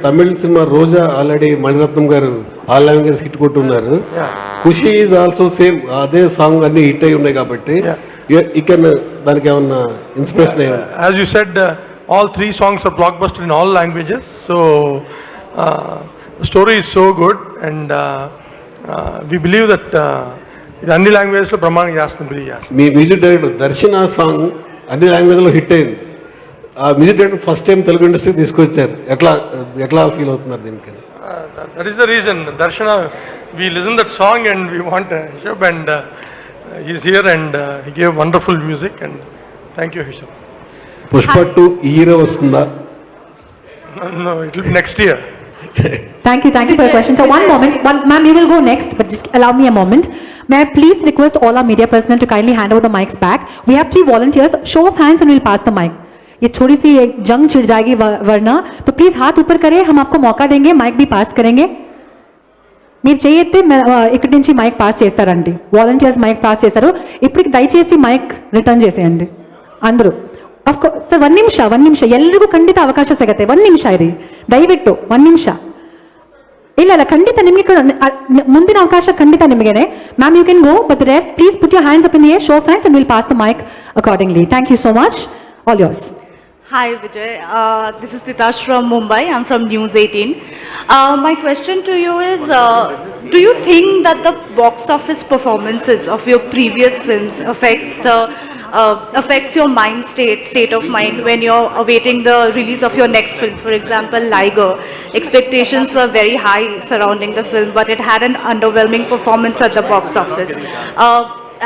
Tamil cinema Roja already Mani Ratnam garu all language hit కొట్టున్నారు. ఖుషి ఈజ్ ఆల్సో సేమ్, అదే సాంగ్ అన్ని హిట్ అయి ఉన్నాయి కాబట్టి ఇక్కడ దానికి ఏమన్నా ఇన్స్పిరేషన్ అయ్యింది? As you said, all 3 songs are blockbuster in all languages. So the story is so good, and we believe that ఇది అన్ని లాంగ్వేజెస్ లో బ్రహ్మాండంగా చేస్తుంది, బిలీవ్ చేస్తుంది. మీ మ్యూజిక్ డైరెక్టర్ దర్శన్ ఆ సాంగ్ అన్ని లాంగ్వేజ్ లో హిట్ అయింది. ఆ music director first time Telugu industry తీసుకొచ్చారు. ఎట్లా ఫీల్ అవుతున్నారు దీనికి? That is the reason. Darshana, we listened that song and we want Rishabh, and he's here and he gave wonderful music, and thank you, Rishabh. Pushpa 2 ఈ hero వస్తుందా? No, it will be next year. Thank you for your question. So one moment, ma'am, you will go next, but just allow me a moment. May I please request all our media personnel to kindly hand over the mics back. We have 3 volunteers. Show of hands and we'll pass the mic. ये थोड़ी सी एक जंग छिड़ जाएगी वरना, तो please हाथ ऊपर करें, हम आपको मौका देंगे, माइक भी पास करेंगे. మీరు చేయొద్దే ఇక్కడి నుంచి మైక్ పాస్ చేస్తారండి, వాలంటీర్స్ మైక్ పాస్ చేస్తారు. ఇప్పటికి దయచేసి మైక్ రిటర్న్ చేసేయండి అందరూ. ಆಫ್ ಕೋರ್ಸ್ ಸರ್, ಒಂದು ನಿಮಿಷ ಎಲ್ರಿಗೂ ಖಂಡಿತ ಅವಕಾಶ ಸಿಗತ್ತೆ. 1 ನಿಮಿಷ ಇರಿ ದಯವಿಟ್ಟು, 1 ನಿಮಿಷ. ಇಲ್ಲ ಖಂಡಿತ ನಿಮಗೆ ಮುಂದಿನ ಅವಕಾಶ ಖಂಡಿತ ನಿಮಗೇನೆ. Ma'am, you can go, but the rest please put your hands up in the air, show of hands, and will pass the mic accordingly. Thank you so much. All yours. Hi Vijay, this is Titash from Mumbai. I'm from News 18. My question to you is, do you think that the box office performances of your previous films affects your state of mind when you're awaiting the release of your next film? For example, Liger, expectations were very high surrounding the film, but it had an underwhelming performance at the box office.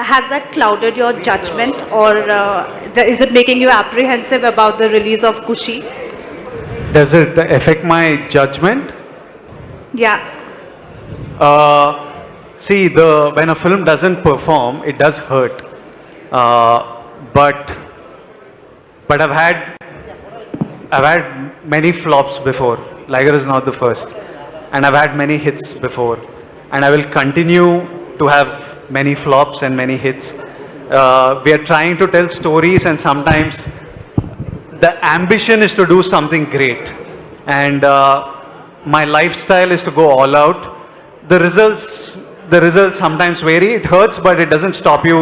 Has that clouded your judgment, or is it making you apprehensive about the release of Kushi? Does it affect my judgment? Yeah. See, when a film doesn't perform, it does hurt. But I've had many flops before. Liger is not the first, and I've had many hits before, and I will continue to have many flops and many hits. We are trying to tell stories, and sometimes the ambition is to do something great, and my lifestyle is to go all out. The results sometimes vary. It hurts, but it doesn't stop you.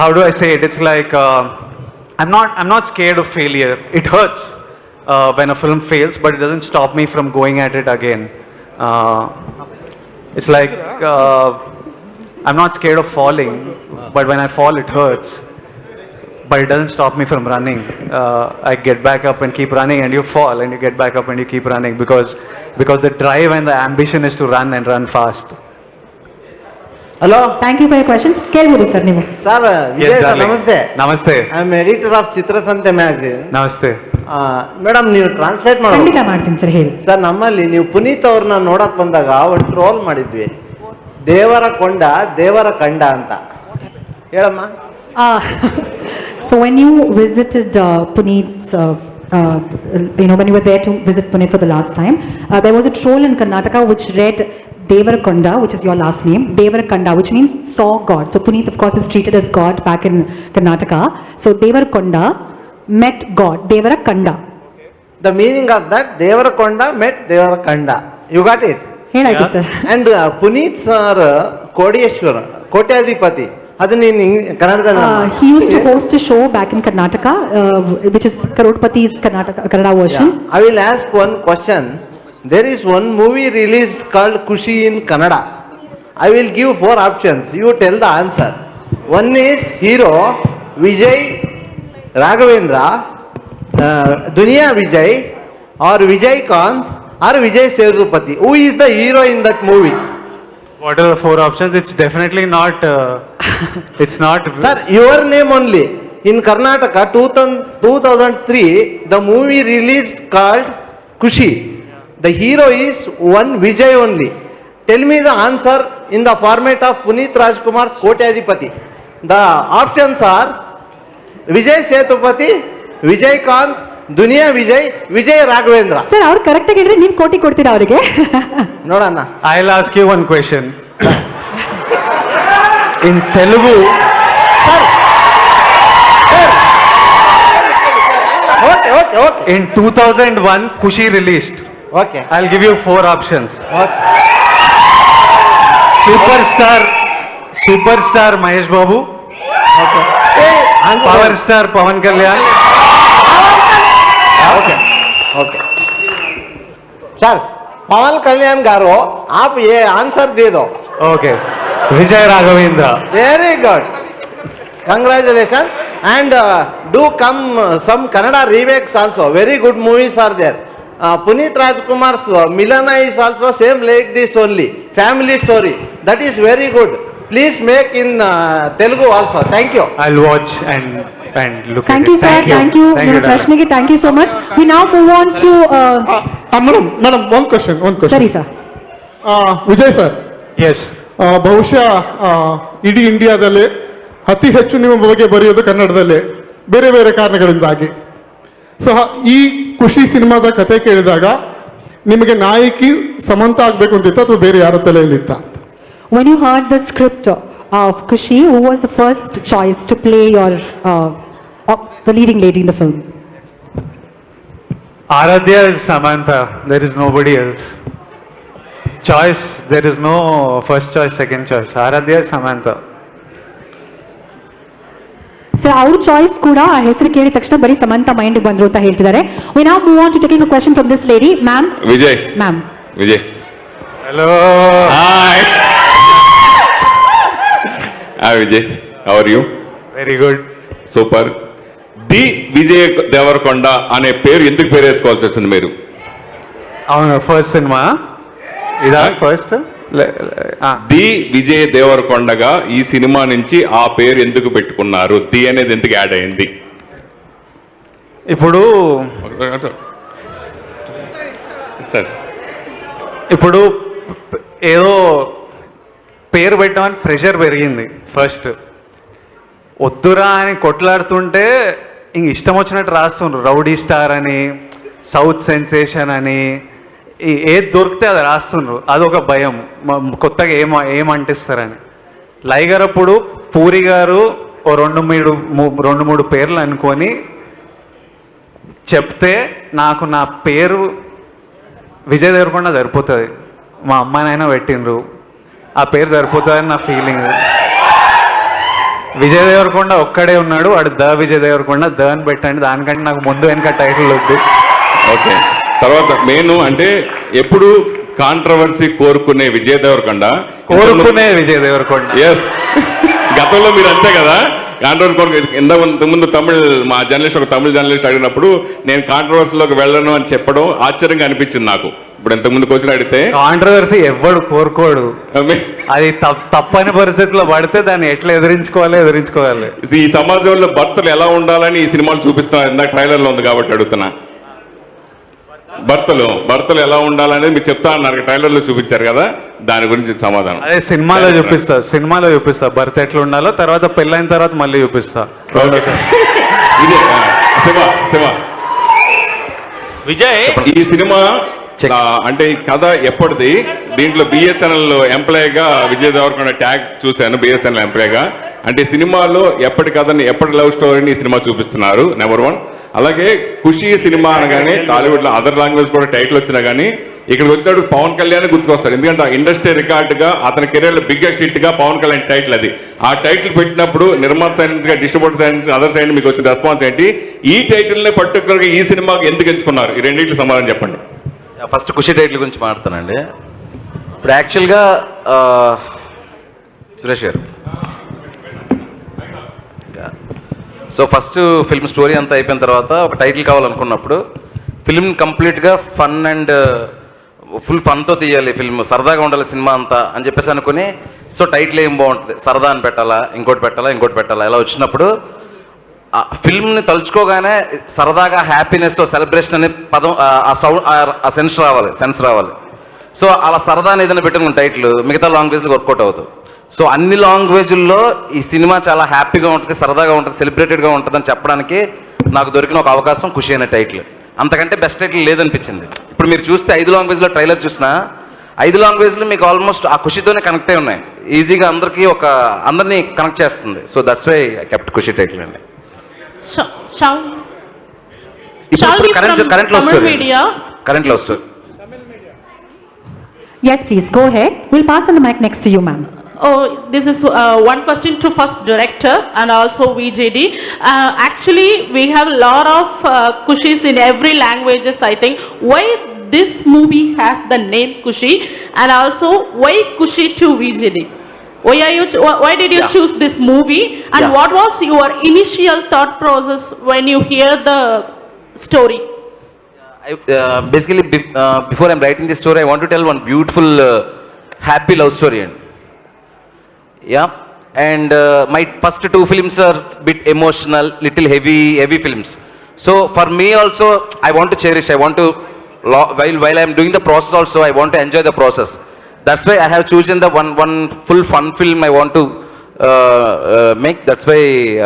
How do I say it? It's like I'm not scared of failure. It hurts when a film fails, but it doesn't stop me from going at it again. It's like I'm not scared of falling, but when I fall, it hurts. But it doesn't stop me from running. I get back up and keep running, and you fall, and you get back up and you keep running, because the drive and the ambition is to run and run fast. Hello. Thank you for your questions. Kelvuru sir, ನೀವು. Sir, Vijay sir, namaste. Namaste. I am editor of Chitrasanthe magazine. Namaste. Madam, ನೀವು translate ಮಾಡಿ. ಖಂಡಿತ ಮಾಡ್ತೀನಿ sir, ಹೇಳಿ. Sir, ನಮ್ಮಲ್ಲಿ ನೀವು ಪುನೀತ್ ಅವ್ರನ್ನ ನೋಡಕ್ ಬಂದಾಗ ಒಂದು ಟ್ರೋಲ್ ಮಾಡಿದ್ವಿ, ದೇವರ ಕೊಂಡ ದೇವರ ಕಂಡ ಅಂತ. ಹೇಳಮ್ಮ. So when you visited Puneet's, when you were there to visit Puneet for the last time, there was a troll in Karnataka which read Deverakonda, which is your last name, Deverakonda, which means saw God. So Puneet, of course, is treated as God back in Karnataka. So Deverakonda met God, Deverakonda. The meaning of that, Deverakonda met Deverakonda. You got it? ಹೇಳಾಯ್ತು sir. And Puneet sir, ಕೋಟ್ಯಾಧೀಶ್ವರ, ಕೋಟ್ಯಾಧಿಪತಿ, ಅದು ನೀನು ಕನ್ನಡದಲ್ಲಿ. He used to host a show back in Karnataka, which is Karodpati's Kannada version. Yeah. I will ask one question. There is one movie released called Kushi in Kannada. I will give 4 options. You tell the answer. One is hero Vijay Raghavendra, Duniya Vijay, or Vijay Kant, or Vijay Deverakonda. Who is the hero in that movie? What are the 4 options? It's definitely not. It's not. Sir, your name only. In Karnataka, 2003, the movie released called Kushi. The hero is one Vijay only. Tell me the answer in the format of Puneet Rajkumar's Kotyadhipati. The options are Vijay Sethupathi, Vijay Kant, Duniya Vijay, Vijay Raghavendra. Sir, ಅವ್ರು correct ಆಗಿ ಹೇಳಿದ್ರೆ ನೀವು ಕೋಟಿ ಕೊಡ್ತೀರಾ ಅವರಿಗೆ? ನೋಡೋಣ. I'll ask you one question. In Telugu. Sir. Okay. In 2001, Kushi released. Okay. I'll give you 4 options. Okay. Superstar Mahesh Babu. Okay. Power star Pawan Kalyan. Okay. Sir Pawan Kalyan garu आप ये आंसर दे दो. Okay. Vijay Raghavendra. Very good. Congratulations. And do come some Kannada remakes also. Very good movies are there. Puneet Rajkumar's Milana is also same like this only. Family story. That is very good. Please make in Telugu also. Thank you. I'll watch and look Thank at you, it. sir. Thank you. Prashniki, thank you so much. We now move on to. Madam, one question. Sorry, sir. Vijay sir. Yes. ಬಹುಶಃ ಇಡೀ ಇಂಡಿಯಾದಲ್ಲೇ ಅತಿ ಹೆಚ್ಚು ನಿಮ್ಮ ಬಗ್ಗೆ ಬರೆಯೋದು ಕನ್ನಡದಲ್ಲೇ ಬೇರೆ ಬೇರೆ ಕಾರಣಗಳಿಂದಾಗಿ. ಸೊ ಈ ಖುಷಿ ಸಿನಿಮಾದ ಕತೆ ಕೇಳಿದಾಗ ನಿಮಗೆ ನಾಯಕಿ ಸಮಂತ ಆಗಬೇಕು ಅಂತಿತ್ತ ಅಥವಾ ಬೇರೆ ಯಾರ ತಲೆಯಲ್ಲಿತ್ತ? When you heard the script of Kushi, who was the first choice to play your the leading lady in the film? Aradhya is Samantha. There is nobody else. Choice, there is no first choice, second choice. Aradhya is Samantha. Sir, our choice kuda ಆ ಹೆಸರು ಕೇಳಿದ ತಕ್ಷಣ ಬರೀ Samantha mind ಬಂದ್ರು ಅಂತ ಹೇಳ್ತಿದ್ದಾರೆ. We now move on to taking a question from this lady. Ma'am. Vijay. Ma'am. Vijay. Hello. Hi. Hi Vijay. How are you? Very good. Super. The Vijay Deverakonda అనే పేరు ఎందుకు పేరు వేసుకోవాల్సి వచ్చింది మీరు? అవును, ఫస్ట్ సినిమా ఇదా ఫస్ట్. ది విజయ్ దేవరకొండగా ఈ సినిమా నుంచి ఆ పేరు ఎందుకు పెట్టుకున్నారు? ది అనేది ఎందుకు యాడ్ అయింది? ఇప్పుడు ఏదో పేరు పెట్టమని ప్రెషర్ పెరిగింది. ఫస్ట్ వద్దురా అని కొట్లాడుతుంటే ఇంక ఇష్టం వచ్చినట్టు రాస్తుండ్రు. రౌడీ స్టార్ అని, సౌత్ సెన్సేషన్ అని, ఏది దొరికితే అది రాస్తుండ్రు. అదొక భయం, కొత్తగా ఏమంటిస్తారని. లైగర్ అప్పుడు పూరి గారు ఓ 2-3 పేర్లు అనుకొని చెప్తే నాకు నా పేరు విజయ్ దేవరకొండ సరిపోతుంది, మా అమ్మాయినైనా పెట్టిండ్రు, ఆ పేరు సరిపోతుందని నా ఫీలింగ్. విజయ్ దేవరకొండ ఒక్కడే ఉన్నాడు, వాడు ద విజయ్ దేవరకొండ, ద అని పెట్టండి. దానికంటే నాకు ముందు వెనక టైటిల్ వద్దు. ఓకే. తర్వాత మెయిన్ అంటే ఎప్పుడు కాంట్రవర్సీ కోరుకునే విజయ్ దేవరకొండ. విజయ్ దేవరకొండ. ఎస్, గతంలో మీరు అంతే కదా కాంట్రవర్సీ. ఇంతకుముందు మా జర్నలిస్ట్, ఒక తమిళ జర్నలిస్ట్ అడిగినప్పుడు నేను కాంట్రవర్సీలోకి వెళ్ళను అని చెప్పడం ఆశ్చర్యంగా అనిపించింది నాకు. ఇప్పుడు ఇంతకుముందు క్వశ్చన్ అడిగితే కాంట్రవర్సీ ఎవడు కోరుకోడు, అది తప్పని పరిస్థితిలో పడితే దాన్ని ఎట్లా ఎదిరించుకోవాలి. ఈ సమాజంలో భర్తలు ఎలా ఉండాలని ఈ సినిమాలు చూపిస్తున్నారు. ఇందాక ట్రైలర్ లో ఉంది కాబట్టి అడుగుతున్నా. భర్తలు ఎలా ఉండాలనేది మీరు చెప్తా అన్నారు, ట్రైలర్ లో చూపించారు కదా, దాని గురించి సమాధానం. అదే సినిమాలో చూపిస్తా భర్త ఎట్లా ఉండాలో, తర్వాత పెళ్ళైన తర్వాత మళ్ళీ చూపిస్తా. ఇదే శివ విజయ్, ఈ సినిమా అంటే ఈ కథ ఎప్పటిది? దీంట్లో బిఎస్ఎన్ఎల్ ఎంప్లాయీగా విజయ్ దేవరకొండ ట్యాగ్ చూశాను, బిఎస్ఎన్ఎల్ ఎంప్లాయీగా. అంటే సినిమాలో ఎప్పటి కథని, ఎప్పటి లవ్ స్టోరీని ఈ సినిమా చూపిస్తున్నారు, నెంబర్ 1. అలాగే ఖుషి సినిమా అనగానే టాలీవుడ్ లో అదర్ లాంగ్వేజ్ కూడా టైటిల్ వచ్చినా కానీ ఇక్కడికి వచ్చినప్పుడు పవన్ కళ్యాణ్ గుర్తుకొస్తాడు. ఎందుకంటే ఇండస్ట్రీ రికార్డ్ గా అతని కెరీర్ లో బిగ్గెస్ట్ హిట్ గా పవన్ కళ్యాణ్ టైటిల్ అది. ఆ టైటిల్ పెట్టినప్పుడు నిర్మాత సైడ్ నుంచి, డిస్ట్రిబ్యూటర్ సైడ్ నుంచి, అదర్ సైడ్ మీకు వచ్చిన రెస్పాన్స్ ఏంటి? ఈ టైటిల్ ని పర్టికులర్ గా ఈ సినిమాకి ఎందుకు ఎంచుకున్నారు? ఈ రెండింటికి సమాధానం చెప్పండి. ఫస్ట్ ఖుషి టైటిల్ గురించి మాట్లాడతానండి. ఇప్పుడు యాక్చువల్గా సురేష్ గారు, సో ఫస్ట్ ఫిల్మ్ స్టోరీ అంతా అయిపోయిన తర్వాత ఒక టైటిల్ కావాలనుకున్నప్పుడు ఫిల్మ్ కంప్లీట్గా ఫన్ అండ్ ఫుల్ ఫన్తో తీయాలి, ఫిల్మ్ సరదాగా ఉండాలి సినిమా అంతా అని చెప్పేసి అనుకుని, సో టైటిల్ ఏం బాగుంటుంది, సరదా అని పెట్టాలా, ఇంకోటి పెట్టాలా, ఇలా వచ్చినప్పుడు ఫిల్మ్ని తలుచుకోగానే సరదాగా హ్యాపీనెస్, సెలబ్రేషన్ అనే పదం, ఆ సౌండ్, ఆ సెన్స్ రావాలి. సో అలా సరదా అని ఏదైనా పెట్టుకున్న టైటిల్ మిగతా లాంగ్వేజ్లో వర్కౌట్ అవుతుంది. సో అన్ని లాంగ్వేజ్ల్లో ఈ సినిమా చాలా హ్యాపీగా ఉంటుంది, సరదాగా ఉంటుంది, సెలబ్రేటెడ్గా ఉంటుంది అని చెప్పడానికి నాకు దొరికిన ఒక అవకాశం ఖుషి అనే టైటిల్. అంతకంటే బెస్ట్ టైటిల్ లేదనిపించింది. ఇప్పుడు మీరు చూస్తే 5 లాంగ్వేజ్లో ట్రైలర్ చూసినా 5 లాంగ్వేజ్లు మీకు ఆల్మోస్ట్ ఆ ఖుషితోనే కనెక్ట్ అయి ఉన్నాయి. ఈజీగా అందరినీ కనెక్ట్ చేస్తుంది. So that's why I kept Khushi title అండి. Shalini from current love Tamil story. media. Current love story. Yes, please, go ahead. We'll pass on the mic next to you, ma'am. Oh, this is one question to first director and also VJD. Actually, we have a lot of Kushis in every languages, I think. Why this movie has the name Kushi, and also why Kushi to VJD? Why did you choose this movie, and what was your initial thought process when you hear the story? Basically, before I'm writing this story, I want to tell one beautiful, happy love story. Yeah, and my first two films are bit emotional, little heavy films. So for me also, I want to cherish. I want to while I'm doing the process also, I want to enjoy the process. That's why I have chosen the one full fun film I want to make. That's why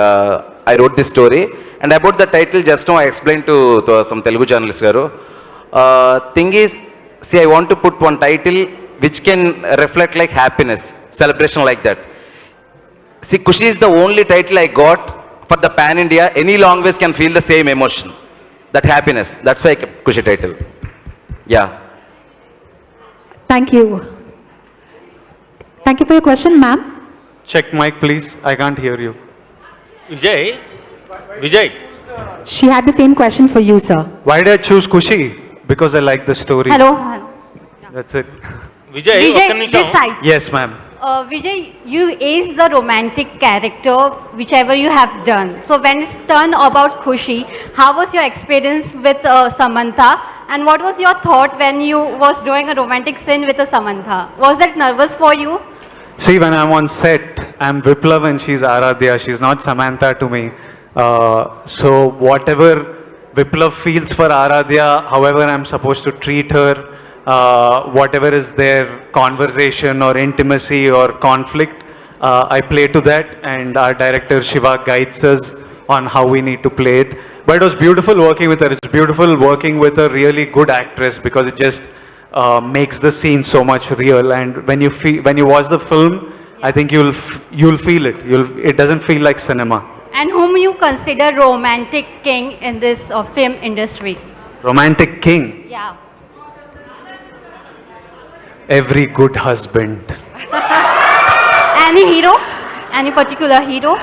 I wrote this story. And about the title, just now I explained to some Telugu journalist garu. Thing is, see, I want to put one title which can reflect like happiness, celebration like that. See, Kushi is the only title I got for the pan India. Any language can feel the same emotion, that happiness. That's why I kept Kushi title. Yeah. Thank you. Thank you for your question, ma'am. Check mic, please. I can't hear you. Vijay. She had the same question for you, sir. Why did I choose Kushi? Because I like the story. Hello. That's it. Vijay, This side. Yes, ma'am. Vijay, you ace the romantic character, whichever you have done. So when it's turned about Kushi, how was your experience with Samantha? And what was your thought when you was doing a romantic scene with Samantha? Was that nervous for you? See, when I'm on set, I'm Viplav and she's Aradhya. She's not Samantha to me. So whatever Viplav feels for Aradhya, however I'm supposed to treat her, whatever is their conversation or intimacy or conflict, I play to that, and our director Shiva guides us on how we need to play it. But it was beautiful working with her. It's beautiful working with a really good actress because it just makes the scene so much real. And when you watch the film, I think you'll feel it. It doesn't feel like cinema. And whom you consider romantic king in this film industry? Romantic king. Yeah. Every good husband. Any hero? Any particular hero?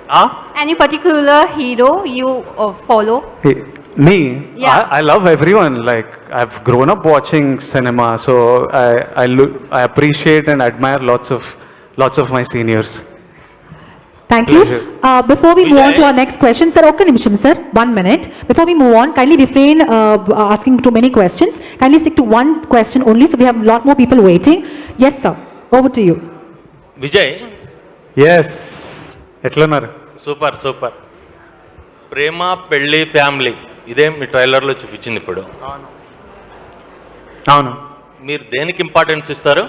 Huh? Any particular hero you follow? Me? Yeah. I love everyone. Like, I've grown up watching cinema, so I appreciate and admire lots of my seniors. Thank you. Before we move on to our next question, sir, okay, nimisham, sir, 1 minute. Before we move on, kindly refrain asking too many questions. Kindly stick to one question only, so we have a lot more people waiting. Yes, sir. Over to you. Vijay. Yes. ఎట్లున్నారు? Super. ప్రేమ పెళ్లి family ఇదే మీ ట్రైలర్లో చూపించింది ఇప్పుడు. అవును. మీరు దేనికి importance ఇస్తారు?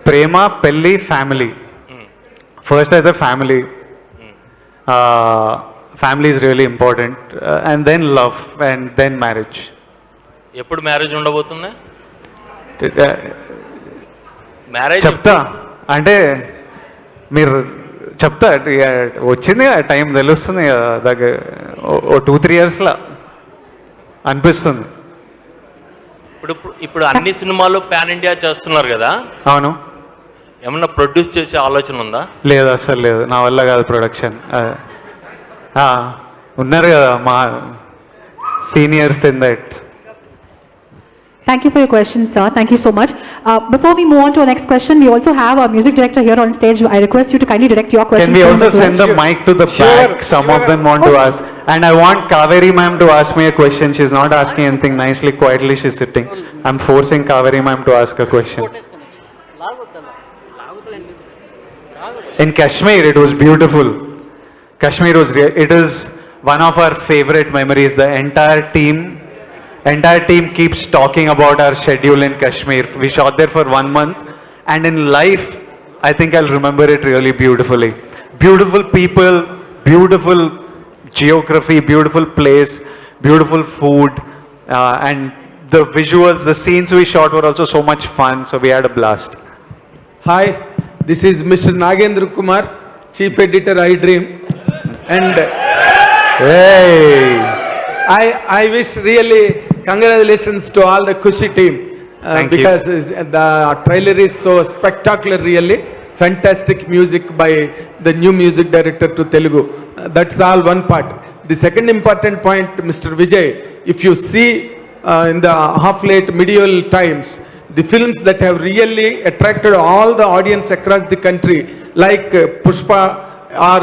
ప్రేమ పెళ్లి family. First as a family. Family is really important, and then love, and then marriage. ఎప్పుడు మ్యారేజ్ ఉండబోతుంది? మ్యారేజ్ చెప్తా అంటే మీరు చెప్తా వచ్చింది టైం తెలుస్తుంది దగ్గర 2-3 yearsలో అనిపిస్తుంది. ఇప్పుడు అన్ని సినిమాలు పాన్ ఇండియా చేస్తున్నారు కదా? అవును. ఏమన్నా ప్రొడ్యూస్ చేసే ఆలోచన ఉందా? లేదు, అసలు లేదు. నా వల్ల కాదు ప్రొడక్షన్. ఉన్నారు కదా మా seniors in that. Thank you for your question, sir. Thank you so much. Before we move on to our next question, we also have our music director here on stage. I request you to kindly direct your question. Can we also send the mic to the back? Some of them want to ask. And I want Kaveri ma'am to ask me a question. She's not asking anything nicely, quietly she's sitting. I'm forcing Kaveri ma'am to ask a question. In Kashmir, it was beautiful. Kashmir was it is one of our favorite memories. The entire team keeps talking about our schedule in Kashmir. We shot there for 1 month, and in life, I think I'll remember it really beautifully. Beautiful people, beautiful geography, beautiful place, beautiful food, and the visuals, the scenes we shot were also so much fun. So we had a blast. Hi, this is Mr. Nagendra Kumar, Chief Editor, iDream, and Hey. I wish really congratulations to all the Kushi team because the trailer is so spectacular, really. Fantastic music by the new music director to Telugu. That's all one part. The second important point, Mr. Vijay, if you see in the half-late medieval times, the films that have really attracted all the audience across the country, like Pushpa or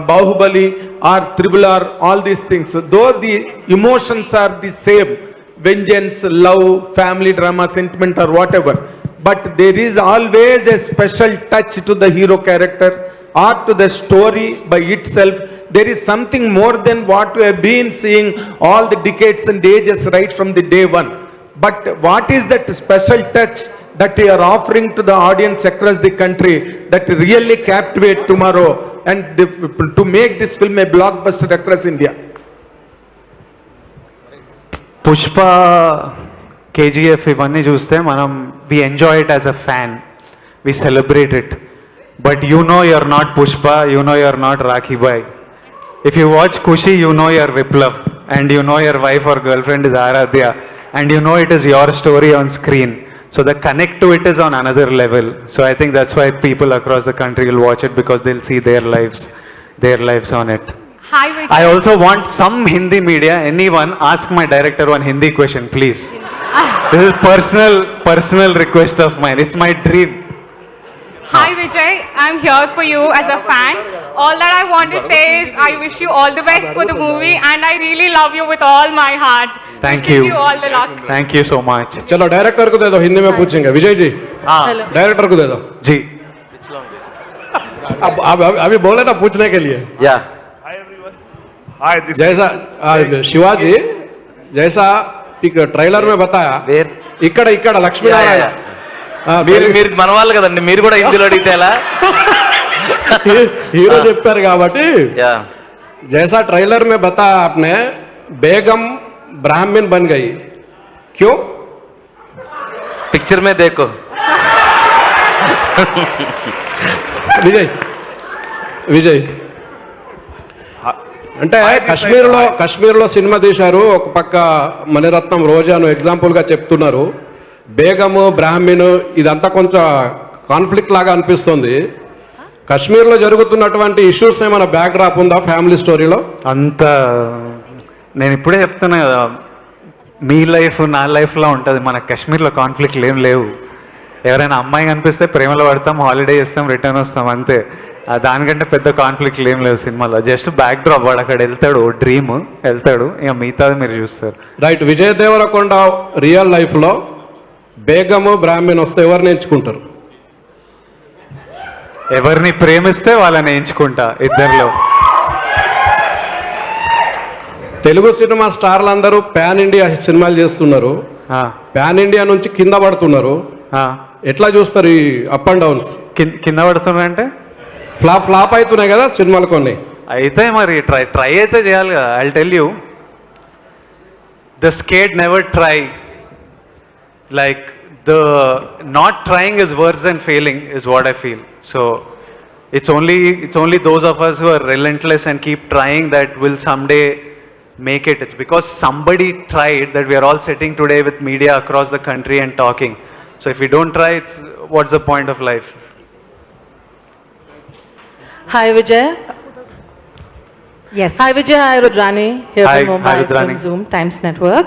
Bahubali or Tribal R, all these things, though the emotions are the same, vengeance, love, family drama, sentiment or whatever, but there is always a special touch to the hero character or to the story by itself. There is something more than what we have been seeing all the decades and ages right from the day one. But what is that special touch that you are offering to the audience across the country that really captivate tomorrow and to make this film a blockbuster across India? Pushpa, KGF, ఇవన్నీ చూస్తే మనం we enjoy it as a fan, we celebrate it, but you know you're not Pushpa, you know you're not Rakhi Bhai. If you watch Kushi, you know you're Viplav, and you know your wife or girlfriend is Aradhya, and you know it is your story on screen. So the connect to it is on another level. So I think that's why people across the country will watch it, because they'll see their lives on it. Hi, Vijay. I also want some Hindi media, anyone, ask my director one Hindi question, please. This is personal request of mine. It's my dream. Hi Vijay, I'm here for you as a fan. All that I want to say is I wish you all the best for the movie and I really love you with all my heart. Thank Wishing you. you all the luck. Thank you so much. चलो director को दे दो, हिंदी में पूछेंगे। Vijay ji, director को दे दो जी। अब अभी बोले ना पूछने के लिए। या जैसा शिवाजी जैसा ट्రైలర్ में बताया, ఇక్కడ ఇక్కడ లక్ష్మీనారాయణ మీరు మన వాళ్ళు కదండి, మీరు కూడా హిందీలో అడిగితే ఎలా? హీరో చెప్పారు కాబట్టి जैसा ट्रेलर में बताया आपने, बेगम ब्राह्मण बन गई, क्यों? पिक्चर में देखो। విజయ్ అంటే కాశ్మీర్లో సినిమా తీశారు, ఒక పక్క మణిరత్నం రోజాను ఎగ్జాంపుల్గా చెప్తున్నారు, బేగము బ్రాహ్మణు ఇదంతా కొంచెం కాన్ఫ్లిక్ట్ లాగా అనిపిస్తుంది. కాశ్మీర్లో జరుగుతున్నటువంటి ఇష్యూస్ ఏమైనా బ్యాక్ డ్రాప్ ఉందా ఫ్యామిలీ స్టోరీలో? అంత నేను ఇప్పుడే చెప్తున్నా కదా, మీ లైఫ్ నా లైఫ్లో ఉంటుంది, మన కాశ్మీర్లో కాన్ఫ్లిక్ట్లు ఏం లేవు. ఎవరైనా అమ్మాయి కనిపిస్తే ప్రేమలో పడతాం, హాలిడే చేస్తాం, రిటర్న్ వస్తాం, అంతే. దానికంటే పెద్ద కాన్ఫ్లిక్ట్లు ఏం లేవు సినిమాలో. జస్ట్ బ్యాక్ డ్రాప్, వాడు అక్కడ వెళ్తాడు, డ్రీమ్ వెళ్తాడు, ఇక మిగతాది మీరు చూస్తారు. రైట్. విజయ్ దేవరకొండ రియల్ లైఫ్లో బేగము బ్రాహ్మణ్ వస్తే ఎవరిని ఎంచుకుంటారు? ఎవరిని ప్రేమిస్తే వాళ్ళని ఎంచుకుంటా ఇద్దరిలో. తెలుగు సినిమా స్టార్లు అందరూ పాన్ ఇండియా సినిమాలు చేస్తున్నారు, పాన్ ఇండియా నుంచి కింద పడుతున్నారు, ఎట్లా చూస్తారు ఈ అప్ అండ్ డౌన్స్? కింద పడుతున్నా అంటే ఫ్లాప్ అవుతున్నాయి కదా సినిమాలు కొన్ని. అయితే మరి ట్రై అయితే చేయాలి కదా. I tell you, the skate never try. Like the not trying is worse than failing is what I feel. So it's only those of us who are relentless and keep trying that will someday make it. It's because somebody tried that we are all sitting today with media across the country and talking. So if we don't try, what's the point of life? Hi Vijay. Yes. Hi Vijay, hi Rudrani, here Hi, from Mumbai Rudrani. from Zoom Times Network.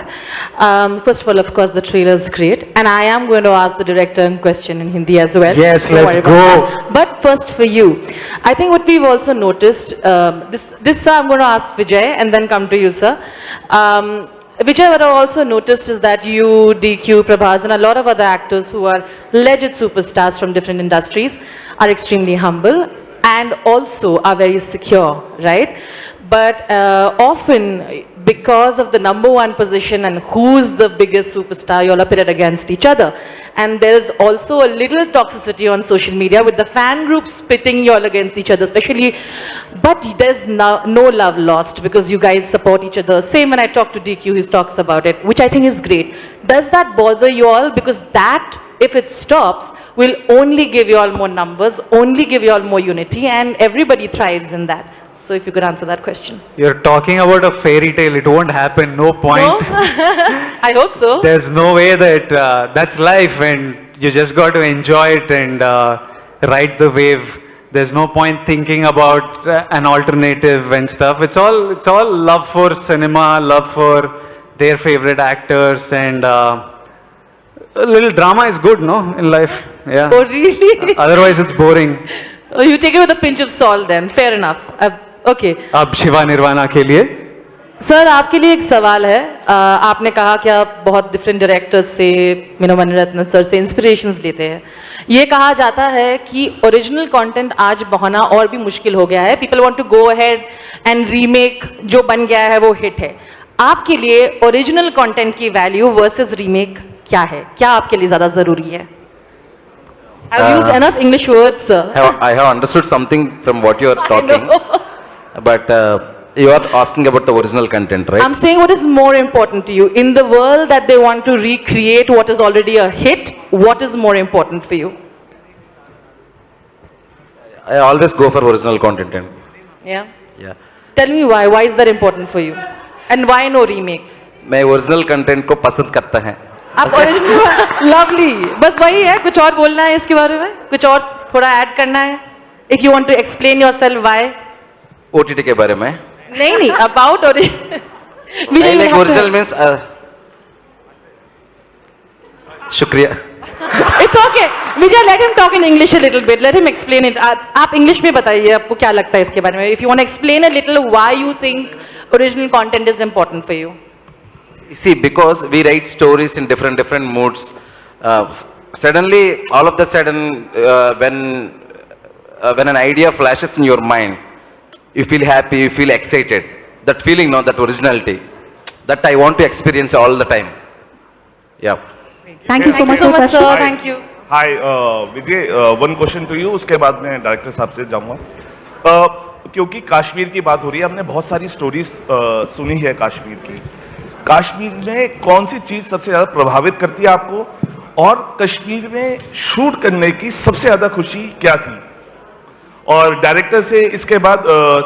First of all, of course, the trailer is great, and I am going to ask the director a question in Hindi as well. Yes, Don't let's worry about go. that. But first for you, I think what we've also noticed, this I'm going to ask Vijay and then come to you, sir. Vijay, what I've also noticed is that you, DQ, Prabhas, and a lot of other actors who are legit superstars from different industries are extremely humble and also are very secure, right? But often, because of the number one position and who's the biggest superstar, you all are pitted against each other. And there's also a little toxicity on social media with the fan groups pitting you all against each other, especially. But there's no love lost because you guys support each other. Same when I talk to DQ, he talks about it, which I think is great. Does that bother you all? Because that, if it stops, will only give you all more numbers, only give you all more unity, and everybody thrives in that. So if you could answer that question. You're talking about a fairy tale. It won't happen. No point. No? I hope so. There's no way that that's life, and you just got to enjoy it and ride the wave. There's no point thinking about an alternative and stuff. It's all love for cinema, love for their favorite actors, and a little drama is good, no, in life. Yeah. Oh, really? Otherwise, it's boring. Oh, you take it with a pinch of salt then. Fair enough. Okay. अब शिवा निर्वाणा के लिए sir आपके लिए एक सवाल है आपने कहा कि आप बहुत डिफरेंट डायरेक्टर्स से मणिरत्न सर से इंस्पिरेशंस लेते हैं ये कहा जाता है कि ओरिजिनल कंटेंट आज होना और भी मुश्किल हो गया है people want to go ahead and remake जो बन गया है वो हिट है आपके लिए ओरिजिनल कंटेंट की वैल्यू वर्सेस रीमेक क्या है क्या आपके लिए ज्यादा जरूरी है I've used enough English words, sir. I have understood something from what you are talking, but you are asking about the original content, right? I'm saying what is more important to you in the world that they want to recreate what is already a hit. What is more important for you? I always go for original content. Yeah. Yeah. Tell me why. Why is that important for you? And why no remakes? मैं original content को पसंद करता है आप original lovely बस वही है कुछ और बोलना है इसके बारे में कुछ और थोड़ा ऐड करना है if you want to explain yourself why OTT के बारे में नहीं अबाउट ओरिजिनल मींस शुक्रिया it's okay Vijay let him talk in English a little bit let him explain it आप इंग्लिश में बताइए आपको क्या लगता है इसके बारे में if you want to explain a little why you think original content is important for you See, because we write stories in different moods, suddenly, all of the sudden, when an idea flashes in your mind, you feel happy, you feel excited. That feeling, no, that originality, that I want to experience all the time. Yeah. Thank you so much, sir. Thank you. Hi, Vijay. One question to you. उसके बाद मैं director साहब से जाऊँगा. क्योंकि कश्मीर की बात हो रही है, हमने बहुत सारी स्टोरीज सुनी है कश्मीर की. कश्मीर में कौन सी चीज सबसे ज्यादा प्रभावित करती है आपको और कश्मीर में शूट करने की सबसे ज्यादा खुशी क्या थी और डायरेक्टर से इसके बाद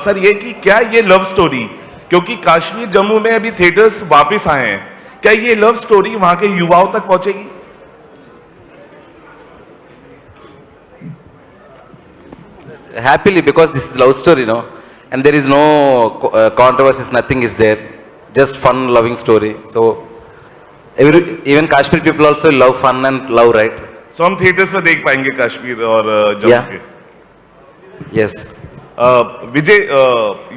सर ये कि क्या ये लव स्टोरी क्योंकि कश्मीर जम्मू में अभी थिएटर्स वापस आए हैं क्या ये लव स्टोरी वहां के युवाओं तक पहुंचेगी Happily because this is love story, no, and there is no controversies, nothing is there. Just fun loving story so even Kashmir people also love fun and love right so हम theatres में देख पाएंगे कश्मीर और जम्मू के yes Vijay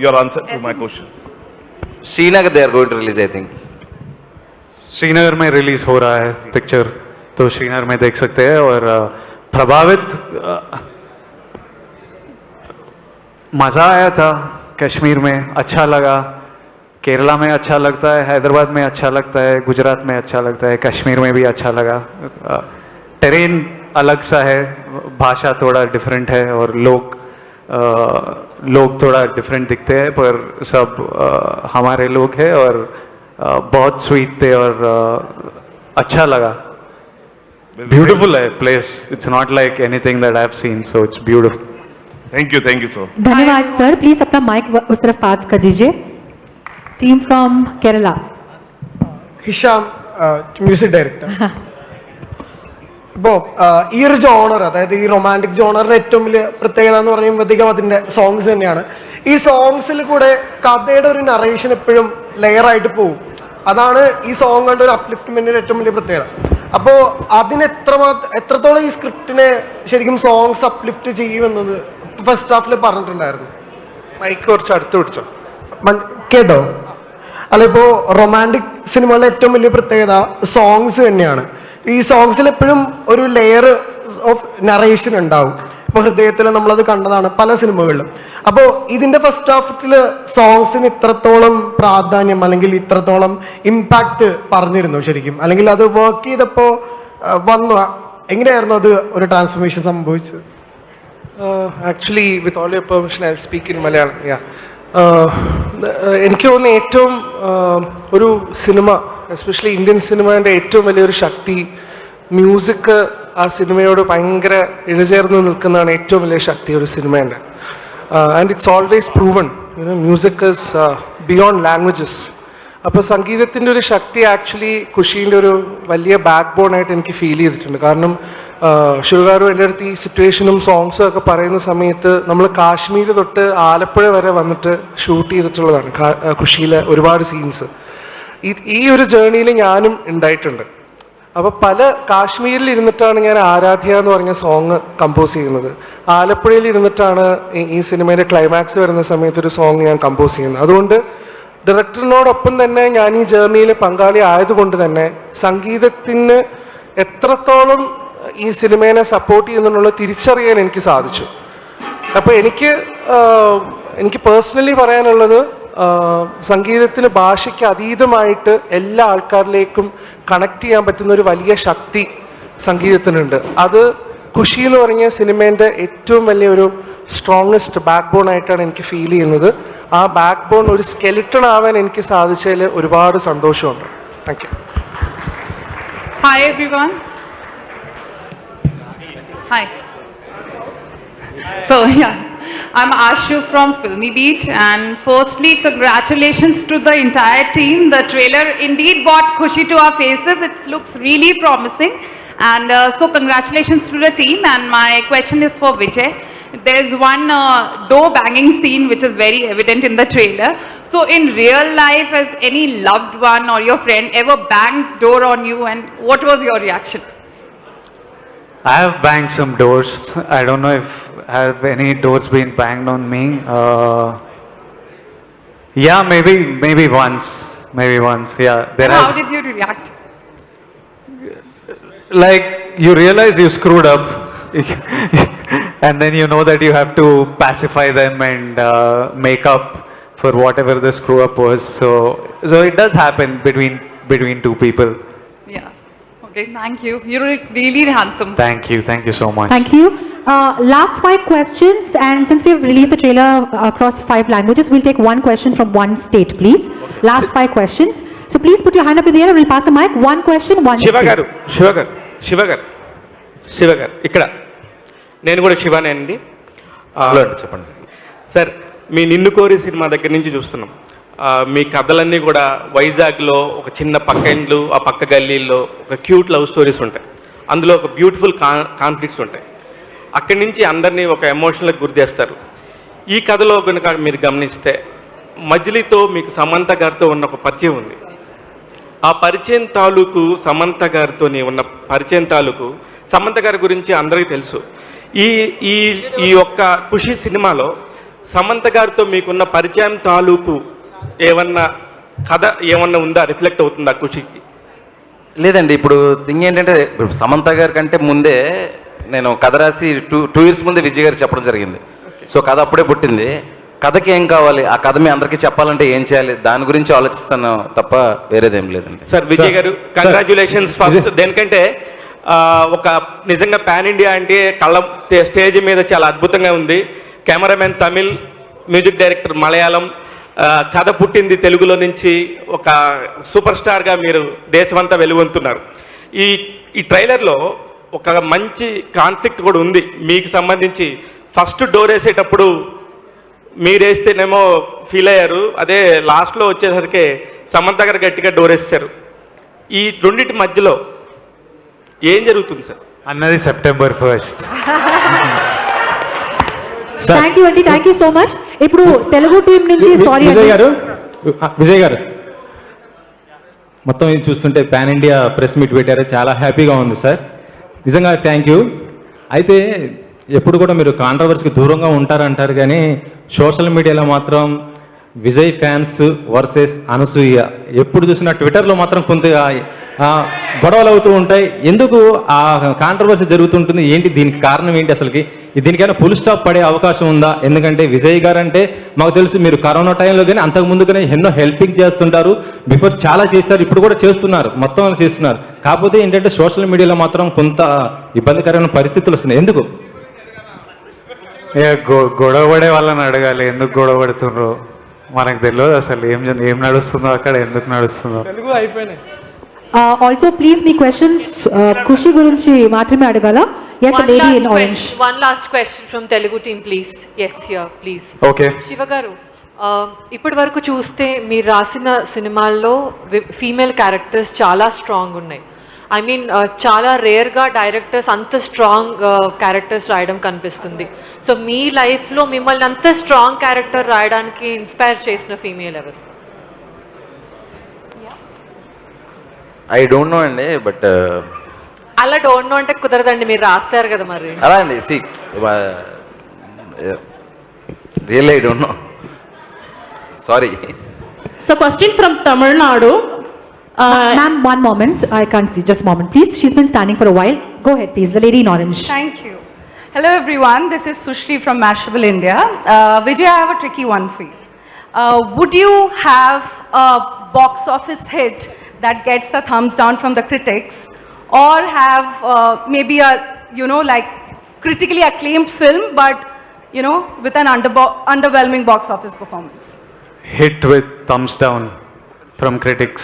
your answer to my question Srinagar they are going to release I think Srinagar में release हो रहा है पिक्चर तो श्रीनगर में देख सकते हैं और प्रभावित मजा आया था कश्मीर में अच्छा लगा केरला में अच्छा लगता है हैदराबाद में अच्छा लगता है गुजरात में अच्छा लगता है कश्मीर में भी अच्छा लगा टेरेन अलग सा है भाषा थोड़ा डिफरेंट है और लोग थोड़ा डिफरेंट दिखते हैं पर सब हमारे लोग हैं और बहुत स्वीट थे और अच्छा लगा ब्यूटीफुल है place it's not like anything that I have seen so it's beautiful thank you sir धन्यवाद सर प्लीज अपना माइक उस तरफ पास कर दीजिए Team from Kerala. Hisham, music director. ഇപ്പോൾ ഈ ഒരു ജോണർ അതായത് ഈ റൊമാൻറ്റിക് ജോണറിന്റെ ഏറ്റവും വലിയ പ്രത്യേകത എന്ന് പറയുമ്പോഴത്തേക്കും അതിന്റെ സോങ്സ് തന്നെയാണ് ഈ സോങ്സിൽ കൂടെ കഥയുടെ ഒരു നറേഷൻ എപ്പോഴും ലെയർ ആയിട്ട് പോകും അതാണ് ഈ സോങ് കണ്ട ഒരു അപ്ലിഫ്റ്റ്മെന്റിന്റെ ഏറ്റവും വലിയ പ്രത്യേകത അപ്പോൾ അതിന് എത്രത്തോളം ഈ സ്ക്രിപ്റ്റിനെ ശരിക്കും സോങ്സ് അപ്ലിഫ്റ്റ് ചെയ്യുമെന്നത് ഫസ്റ്റ് ഹാഫിൽ പറഞ്ഞിട്ടുണ്ടായിരുന്നു മൈക്ക് കുറച്ച് അടുത്ത് പിടിച്ചോ കേട്ടോ അല്ല ഇപ്പോൾ റൊമാൻറ്റിക് സിനിമകളുടെ ഏറ്റവും വലിയ പ്രത്യേകത സോങ്സ് തന്നെയാണ് ഈ സോങ്സിൽ എപ്പോഴും ഒരു ലെയർ ഓഫ് നറേഷൻ ഉണ്ടാവും ഇപ്പോൾ ഹൃദയത്തിൽ നമ്മളത് കണ്ടതാണ് പല സിനിമകളിലും അപ്പോൾ ഇതിന്റെ ഫസ്റ്റ് ഹാഫിൽ സോങ്സിന് ഇത്രത്തോളം പ്രാധാന്യം അല്ലെങ്കിൽ ഇത്രത്തോളം ഇമ്പാക്ട് പറഞ്ഞിരുന്നു ശരിക്കും അല്ലെങ്കിൽ അത് വർക്ക് ചെയ്തപ്പോൾ വന്നു എങ്ങനെയായിരുന്നു അത് ഒരു ട്രാൻസ്ഫോർമേഷൻ സംഭവിച്ചത് actually with all your permission I speak in Malayalam എനിക്ക് തോന്നുന്നു ഏറ്റവും ഒരു സിനിമ എസ്പെഷ്യലി ഇന്ത്യൻ സിനിമയുടെ ഏറ്റവും വലിയൊരു ശക്തി മ്യൂസിക് ആ സിനിമയോട് ഭയങ്കര ഇഴചേർന്ന് നിൽക്കുന്നതാണ് ഏറ്റവും വലിയ ശക്തി ഒരു സിനിമേൻ്റെ and it's always proven music is beyond languages. അപ്പോൾ സംഗീതത്തിൻ്റെ ഒരു ശക്തി ആക്ച്വലി കുഷീൻ്റെ ഒരു വലിയ ബാക്ക് ബോൺ ആയിട്ട് എനിക്ക് ഫീൽ ചെയ്തിട്ടുണ്ട്. കാരണം ശിവകാരു എൻ്റെ അടുത്ത് ഈ സിറ്റുവേഷനും സോങ്സും ഒക്കെ പറയുന്ന സമയത്ത് നമ്മൾ കാശ്മീർ തൊട്ട് ആലപ്പുഴ വരെ വന്നിട്ട് ഷൂട്ട് ചെയ്തിട്ടുള്ളതാണ് കുഷിയിലെ ഒരുപാട് സീൻസ്. ഈ ഒരു ജേർണിയിൽ ഞാനും ഉണ്ടായിട്ടുണ്ട്. അപ്പോൾ പല കാശ്മീരിൽ ഇരുന്നിട്ടാണ് ഞാൻ ആരാധ്യ എന്ന് പറഞ്ഞ സോങ് കമ്പോസ് ചെയ്യുന്നത്. ആലപ്പുഴയിൽ ഇരുന്നിട്ടാണ് ഈ സിനിമയുടെ ക്ലൈമാക്സ് വരുന്ന സമയത്ത് ഒരു സോങ് ഞാൻ കമ്പോസ് ചെയ്യുന്നത്. അതുകൊണ്ട് ഡയറക്ടറിനോടൊപ്പം തന്നെ ഞാൻ ഈ ജേർണിയിൽ പങ്കാളി ആയതുകൊണ്ട് തന്നെ സംഗീതത്തിന് എത്രത്തോളം ഈ സിനിമയെ സപ്പോർട്ട് ചെയ്യുന്നുള്ള തിരിച്ചറിയാൻ എനിക്ക് സാധിച്ചു. അപ്പോൾ എനിക്ക് പേഴ്സണലി പറയാനുള്ളത്, സംഗീതത്തിന് ഭാഷയ്ക്ക് അതീതമായിട്ട് എല്ലാ ആൾക്കാരിലേക്കും കണക്ട് ചെയ്യാൻ പറ്റുന്ന ഒരു വലിയ ശക്തി സംഗീതത്തിനുണ്ട്. അത് കുഷി എന്ന് പറഞ്ഞ സിനിമേൻ്റെ ഏറ്റവും വലിയൊരു സ്ട്രോങ്ങസ്റ്റ് ബാക്ക് ബോൺ ആയിട്ടാണ് എനിക്ക് ഫീൽ ചെയ്യുന്നത്. ആ ബാക്ക് ബോൺ ഒരു സ്കെലിട്ടൺ ആവാൻ എനിക്ക് സാധിച്ചതിൽ ഒരുപാട് സന്തോഷമുണ്ട്. Thank you. Hi everyone. Hi. So yeah, I'm Ashu from Filmy Beat, and firstly congratulations to the entire team. The trailer indeed brought Kushi to our faces. It looks really promising, and so congratulations to the team. And my question is for Vijay. There's one door banging scene which is very evident in the trailer. So in real life, has any loved one or your friend ever banged door on you, and what was your reaction? I have banged some doors. I don't know if have any doors been banged on me. Yeah, maybe once. Yeah, How did you react? Like you realize you screwed up, and then you know that you have to pacify them and make up for whatever the screw up was. So it does happen between two people. Yeah. Okay, thank you. You're really handsome. Thank you so much. Thank you. Last 5 questions, and since we have released the trailer across 5 languages, we'll take one question from one state, please. Okay. Last 5 questions. So please put your hand up in the air and we'll pass the mic. One question, one state. Shiva గారు ఇక్కడ నేను కూడా శివానే అండి. చెప్పండి sir, మీ నిన్ను కోరి cinema దగ్గర నుంచి చూస్తున్నాం. మీ కథలన్నీ కూడా వైజాగ్లో ఒక చిన్న పక్క ఇండ్లు, ఆ పక్క గల్లీల్లో ఒక క్యూట్ లవ్ స్టోరీస్ ఉంటాయి. అందులో ఒక బ్యూటిఫుల్ కాన్ఫ్లిక్ట్స్ ఉంటాయి. అక్కడి నుంచి అందరినీ ఒక ఎమోషనల్కి గురి చేస్తారు. ఈ కథలో కనుక మీరు గమనిస్తే మజిలీతో మీకు సమంత గారితో ఉన్న ఒక పరిచయం ఉంది. ఆ పరిచయం తాలూకు సమంత గారితో ఉన్న పరిచయం తాలూకు సమంత గారి గురించి అందరికీ తెలుసు. ఈ ఈ ఈ యొక్క ఖుషి సినిమాలో సమంత గారితో మీకున్న పరిచయం తాలూకు ఏమన్నా కథ ఏమన్నా ఉందా, రిఫ్లెక్ట్ అవుతుందా ఖుషికి? లేదండి. ఇప్పుడు థింగ్ ఏంటంటే, సమంత గారి కంటే ముందే నేను కథ రాసి టూ ఇయర్స్ ముందే విజయ్ గారు చెప్పడం జరిగింది. సో కథ అప్పుడే పుట్టింది. కథకి ఏం కావాలి, ఆ కథ మీ అందరికీ చెప్పాలంటే ఏం చేయాలి, దాని గురించి ఆలోచిస్తాను తప్ప వేరేదేం లేదండి. సార్ విజయ్ గారు, కంగ్రాచ్యులేషన్స్ ఫస్ట్. దేనికంటే ఒక నిజంగా పాన్ ఇండియా అంటే కళ్ళ స్టేజ్ మీద చాలా అద్భుతంగా ఉంది. Cameraman Tamil, music director Malayalam, కథ పుట్టింది తెలుగులో నుంచి. ఒక సూపర్ స్టార్గా మీరు దేశమంతా వెలుగొందుతున్నారు. ఈ ట్రైలర్లో ఒక మంచి కాన్ఫ్లిక్ట్ కూడా ఉంది మీకు సంబంధించి. ఫస్ట్ డోర్ వేసేటప్పుడు మీరేస్తేనేమో ఫీల్ అయ్యారు, అదే లాస్ట్లో వచ్చేసరికి సమంత గారు గట్టిగా డోర్ వేసేసారు. ఈ రెండింటి మధ్యలో ఏం జరుగుతుంది సార్ అన్నది September 1st. థ్యాంక్ యూ అండి, థ్యాంక్ యూ సో మచ్. ఇప్పుడు తెలుగు టీం నుంచి సారీ విజయ్ గారు మొత్తం ఇది చూస్తుంటే పాన్ ఇండియా ప్రెస్ మీట్ పెట్టారు, చాలా హ్యాపీగా ఉంది సార్, నిజంగా థ్యాంక్ యూ. అయితే ఎప్పుడు కూడా మీరు కాంట్రవర్సీకి దూరంగా ఉంటారంటారు, కానీ సోషల్ మీడియాలో మాత్రం విజయ్ ఫ్యాన్స్ వర్సెస్ అనసూయ ఎప్పుడు చూసినా ట్విట్టర్లో మాత్రం కొంతగా గొడవలు అవుతూ ఉంటాయి. ఎందుకు ఆ కాంట్రవర్సీ జరుగుతుంటుంది, ఏంటి దీనికి కారణం ఏంటి, అసలుకి దీనికైనా ఫుల్ స్టాప్ పడే అవకాశం ఉందా? ఎందుకంటే విజయ్ గారు అంటే మాకు తెలుసు మీరు కరోనా టైంలో కానీ అంతకు ముందు కానీ ఎన్నో హెల్పింగ్ చేస్తుంటారు, బిఫోర్ చాలా చేశారు, ఇప్పుడు కూడా చేస్తున్నారు, మొత్తం చేస్తున్నారు. కాకపోతే ఏంటంటే సోషల్ మీడియాలో మాత్రం కొంత ఇబ్బందికరమైన పరిస్థితులు వస్తున్నాయి. ఎందుకు గొడవ పడే వాళ్ళని అడగాలి, ఎందుకు గొడవ పడుతుండ్రో మనకు తెలియదు అసలు ఏం నడుస్తుందో అక్కడ, ఎందుకు నడుస్తుందో. ఆల్సో ప్లీజ్ మీ క్వశ్చన్స్ ఖుషి గురించి మాత్రమే అడగాల. yes the lady in orange. One last question from Telugu team please. Yes, here please. Okay. Shiva garu, ఇప్పటి వరకు చూస్తే మీరు రాసిన సినిమాల్లో ఫీమేల్ క్యారెక్టర్స్ చాలా స్ట్రాంగ్ ఉన్నాయి. ఐ మీన్ చాలా రేర్గా డైరెక్టర్స్ అంత స్ట్రాంగ్ క్యారెక్టర్స్ రాయడం కనిపిస్తుంది. సో మీ లైఫ్లో మిమ్మల్ని అంత స్ట్రాంగ్ క్యారెక్టర్ రాయడానికి ఇన్స్పైర్ చేసిన ఫీమేల్ ఎవరు? ఐ డోంట్ నో అండి, బట్ అలా డోంట్ నో అంటే కుదరదండి, మీరు రాస్తారు కదా మరి. అలా అండి, see really I don't know, sorry. So question from Tamil Nadu. Ma'am, one moment. I can't see. Just a moment, please. She's been standing for a while. Go ahead, please. The lady in orange. Thank you. Hello, everyone. This is Sushri from Mashable, India. Vijay, I have a tricky one for you. Would you have a box office hit that gets a thumbs down from the critics, or have maybe a, you know, like critically acclaimed film, but, you know, with an underwhelming box office performance? Hit with thumbs down from critics.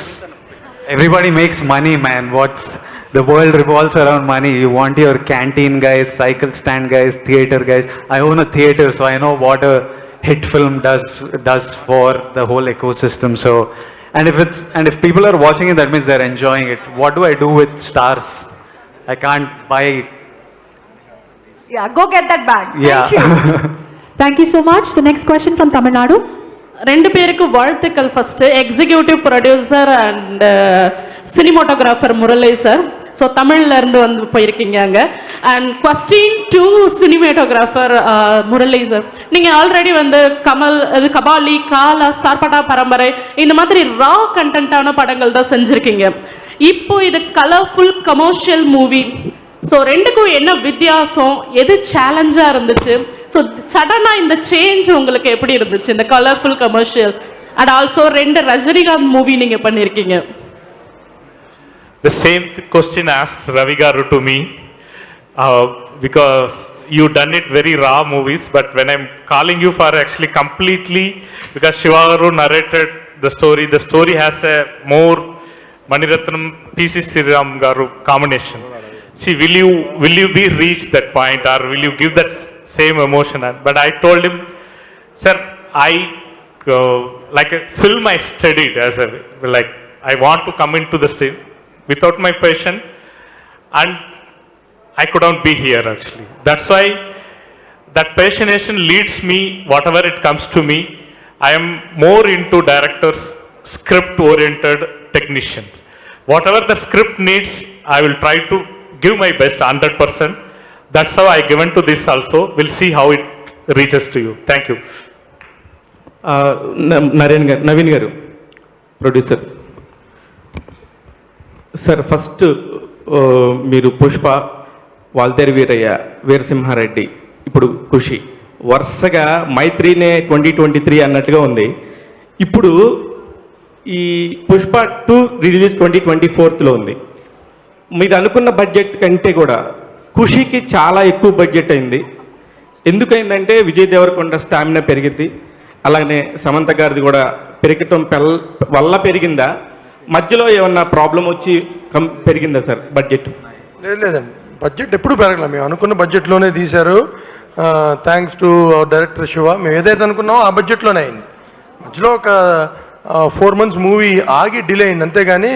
Everybody makes money, man. The world revolves around money. You want your canteen guys, cycle stand guys, theater guys. I own a theater, so I know what a hit film does for the whole ecosystem. So, and if people are watching it, that means they're enjoying it. What do I do with stars? I can't buy. Yeah, go get that bag. Yeah. Thank you. Thank you so much. The next question from Tamil Nadu. ரெண்டு பேருக்கு வாழ்த்துக்கள். First executive producer and cinematographer Murali sir. So தமிழ்ல இருந்து வந்து போயிருக்கீங்க அங்கே. And question to cinematographer Murali sir, நீங்கள் already வந்து கமல், கபாலி, காலா, சார்பட்டா பரம்பரை இந்த மாதிரி ரா கண்டென்ட்டான படங்கள் தான் செஞ்சுருக்கீங்க. இப்போ இது கலர்ஃபுல் கமர்ஷியல் மூவி. ஸோ ரெண்டுக்கும் என்ன வித்தியாசம், எது சேலஞ்சாக இருந்துச்சு? ஸோ சடனாக இந்த சேஞ்ச் உங்களுக்கு எப்படி இருந்துச்சு, இந்த கலர்ஃபுல் கமர்ஷியல் அண்ட் ஆல்சோ ரெண்டு ரஜினிகாந்த் மூவி நீங்கள் பண்ணியிருக்கீங்க? The same question asked Ravi Garu to me, because you done it very raw movies, but when I'm calling you for actually completely, because Shiva Garu narrated the story has a more Maniratnam PC Sriram Garu combination. See, will you be reach that point, or will you give that same emotion? But I told him, sir, like a film I studied as a, like I want to come into the stream without my passion, and I couldn't be here actually. That's why that passionation leads me, whatever it comes to me. I am more into directors, script oriented technicians. Whatever the script needs, I will try to give my best 100%. That's how I given to this also. We'll see how it reaches to you. Thank you. Naveen గారు producer sir, first మీరు పుష్ప, వాల్తేరు వీరయ్య, వీరసింహారెడ్డి, ఇప్పుడు ఖుషి, వరుసగా మైత్రినే 2023 అన్నట్టుగా ఉంది. ఇప్పుడు ఈ Pushpa 2 release 2024లో ఉంది. మీరు అనుకున్న బడ్జెట్ కంటే కూడా ఖుషికి చాలా ఎక్కువ బడ్జెట్ అయింది. ఎందుకైందంటే విజయ్ దేవరకొండ స్టామినా పెరిగింది, అలాగే సమంత గారిది కూడా పెరగటం వల్ల పెరిగిందా, మధ్యలో ఏమన్నా ప్రాబ్లం వచ్చి పెరిగిందా సార్ బడ్జెట్? లేదండి, బడ్జెట్ ఎప్పుడు పెరగలే. మేము అనుకున్న బడ్జెట్లోనే తీశారు. Thanks to our director Shiva. మేము ఏదైతే అనుకున్నామో ఆ బడ్జెట్లోనే అయింది. మధ్యలో ఒక 4 months మూవీ ఆగి డిలే అయింది, అంతేగాని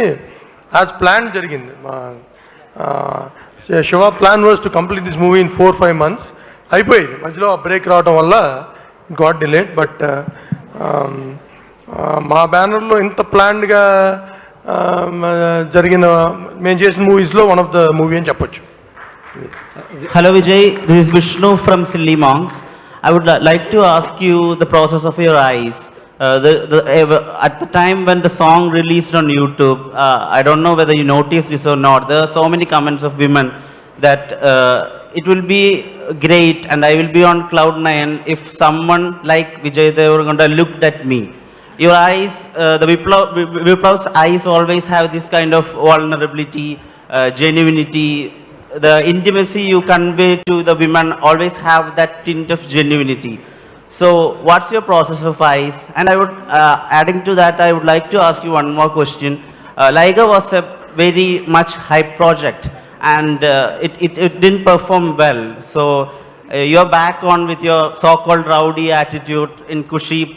యాజ్ ప్లాన్ జరిగింది. Shiva plan was to complete this movie in 4-5 months. అయిపోయింది, మధ్యలో బ్రేక్ రావడం వల్ల గాట్ డిలేడ్. బట్ మా బ్యానర్లో ఇంత ప్లాన్డ్గా జరిగిన మేము చేసిన మూవీస్లో వన్ ఆఫ్ ద మూవీ అని చెప్పొచ్చు. Hello Vijay, this is Vishnu from Silly Monks. I would like to ask you the process of your eyes. At the time when the song released on YouTube, I don't know whether you noticed this or not, there are so many comments of women that it will be great and I will be on cloud 9 if someone like Vijay Deverakonda looked at me. Your eyes, the Viplav's eyes always have this kind of vulnerability, genuinity. The intimacy you convey to the women always have that tint of genuinity. So what's your process of eyes? And I would, adding to that, I would like to ask you one more question. Liger was a very much hype project and it didn't perform well. So You're back on with your so-called rowdy attitude in Kushi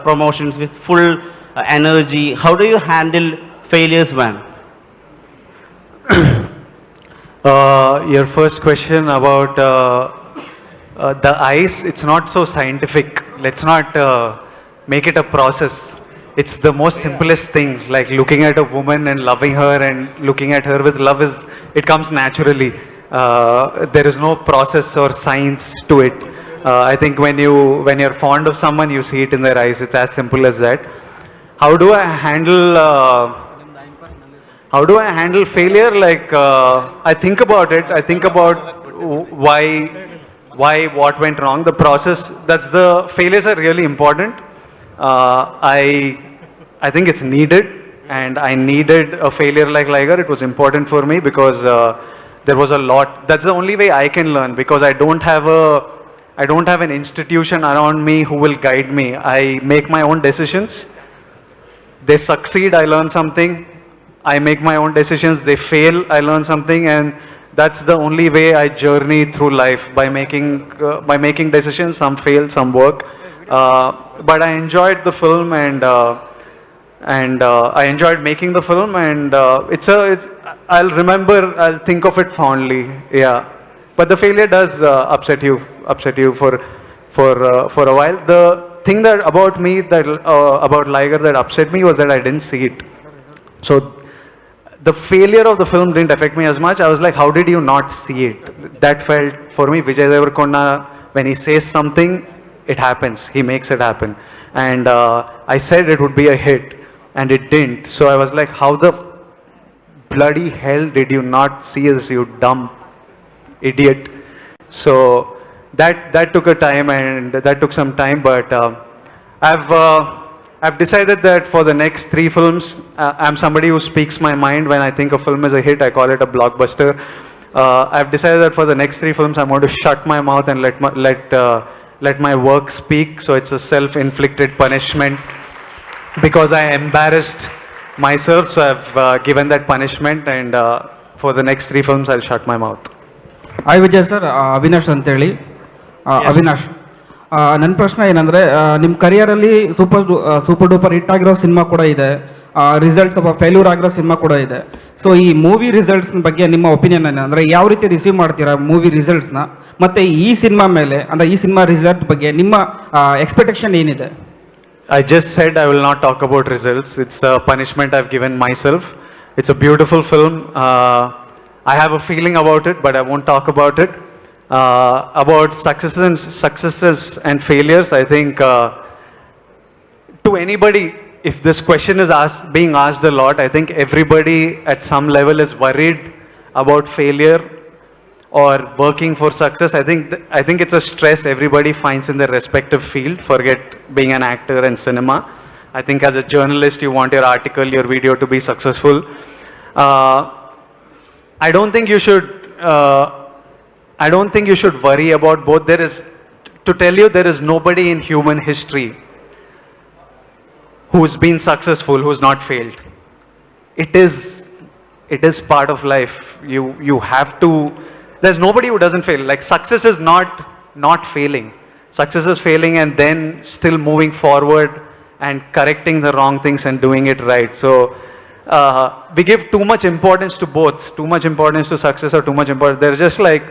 promotions with full energy. How do you handle failures, man? Your first question about the eyes, it's not so scientific. Let's not make it a process. It's the most simplest thing, like looking at a woman and loving her and looking at her with love it comes naturally. There is no process or science to it. I think when you're fond of someone, you see it in their eyes. It's as simple as that. How do I handle failure? Like, I think about it. I think about what went wrong, the process. The failures are really important. I think it's needed, and I needed a failure like Liger. It was important for me because there was a lot. That's the only way I can learn, because I don't have an institution around me who will guide me. I make my own decisions. They succeed, I learn something. I make my own decisions. They fail, I learn something, and that's the only way I journey through life, by making decisions. Some fail, some work. But I enjoyed the film, and I enjoyed making the film, and I'll think of it fondly. Yeah, but the failure does upset you for a while. The thing that about me about Liger that upset me was that I didn't see it. So the failure of the film didn't affect me as much. I was like, how did you not see it? That felt for me. Vijay Deverakonda, when he says something, it happens. He makes it happen. And I said it would be a hit, and it didn't. So I was like, how the bloody hell did you not see this, you dumb idiot? So that took a time, and that took some time, but I've decided that for the next 3 films, I'm somebody who speaks my mind. When I think a film is a hit, I call it a blockbuster. I've decided that for the next 3 films, I'm going to shut my mouth and let my work speak. So it's a self-inflicted punishment because I embarrassed myself. So I've given that punishment, and for the next 3 films, I'll shut my mouth. Hi Vijay sir, Avinash anteli. Avinash. ನನ್ನ ಪ್ರಶ್ನೆ ಏನಂದರೆ, ನಿಮ್ಮ ಕರಿಯರಲ್ಲಿ super duper hit ಆಗಿರೋ cinema ಕೂಡ ಇದೆ, results ಅಥವಾ failure ಆಗಿರೋ cinema ಕೂಡ ಇದೆ. ಸೊ ಈ ಮೂವಿ ರಿಸಲ್ಟ್ಸ್ ಬಗ್ಗೆ ನಿಮ್ಮ ಒಪಿನಿಯನ್ ಏನು, ಅಂದರೆ ಯಾವ ರೀತಿ ರಿಸೀವ್ ಮಾಡ್ತೀರಾ ಮೂವಿ ರಿಸಲ್ಟ್ಸ್ನ, ಮತ್ತು ಈ ಸಿನಿಮಾ ಮೇಲೆ, ಅಂದರೆ ಈ ಸಿನಿಮಾ ರಿಸಲ್ಟ್ ಬಗ್ಗೆ ನಿಮ್ಮ ಎಕ್ಸ್ಪೆಕ್ಟೇಷನ್ ಏನಿದೆ? I just said I will not talk about results. It's a punishment I've given myself. It's a beautiful film. I have a feeling about it, but I won't talk about it. About successes and failures, I think to anybody, if this question is being asked a lot, I think everybody at some level is worried about failure or working for success. I think it's a stress everybody finds in their respective field. Forget being an actor and cinema. I think as a journalist, you want your article, your video to be successful. I don't think you should worry about both. There is nobody in human history who's been successful, who's not failed. It is part of life. You have to, there's nobody who doesn't fail. Like, success is not failing. Success is failing and then still moving forward and correcting the wrong things and doing it right. So we give too much importance to both, too much importance to success or too much importance. They're just like,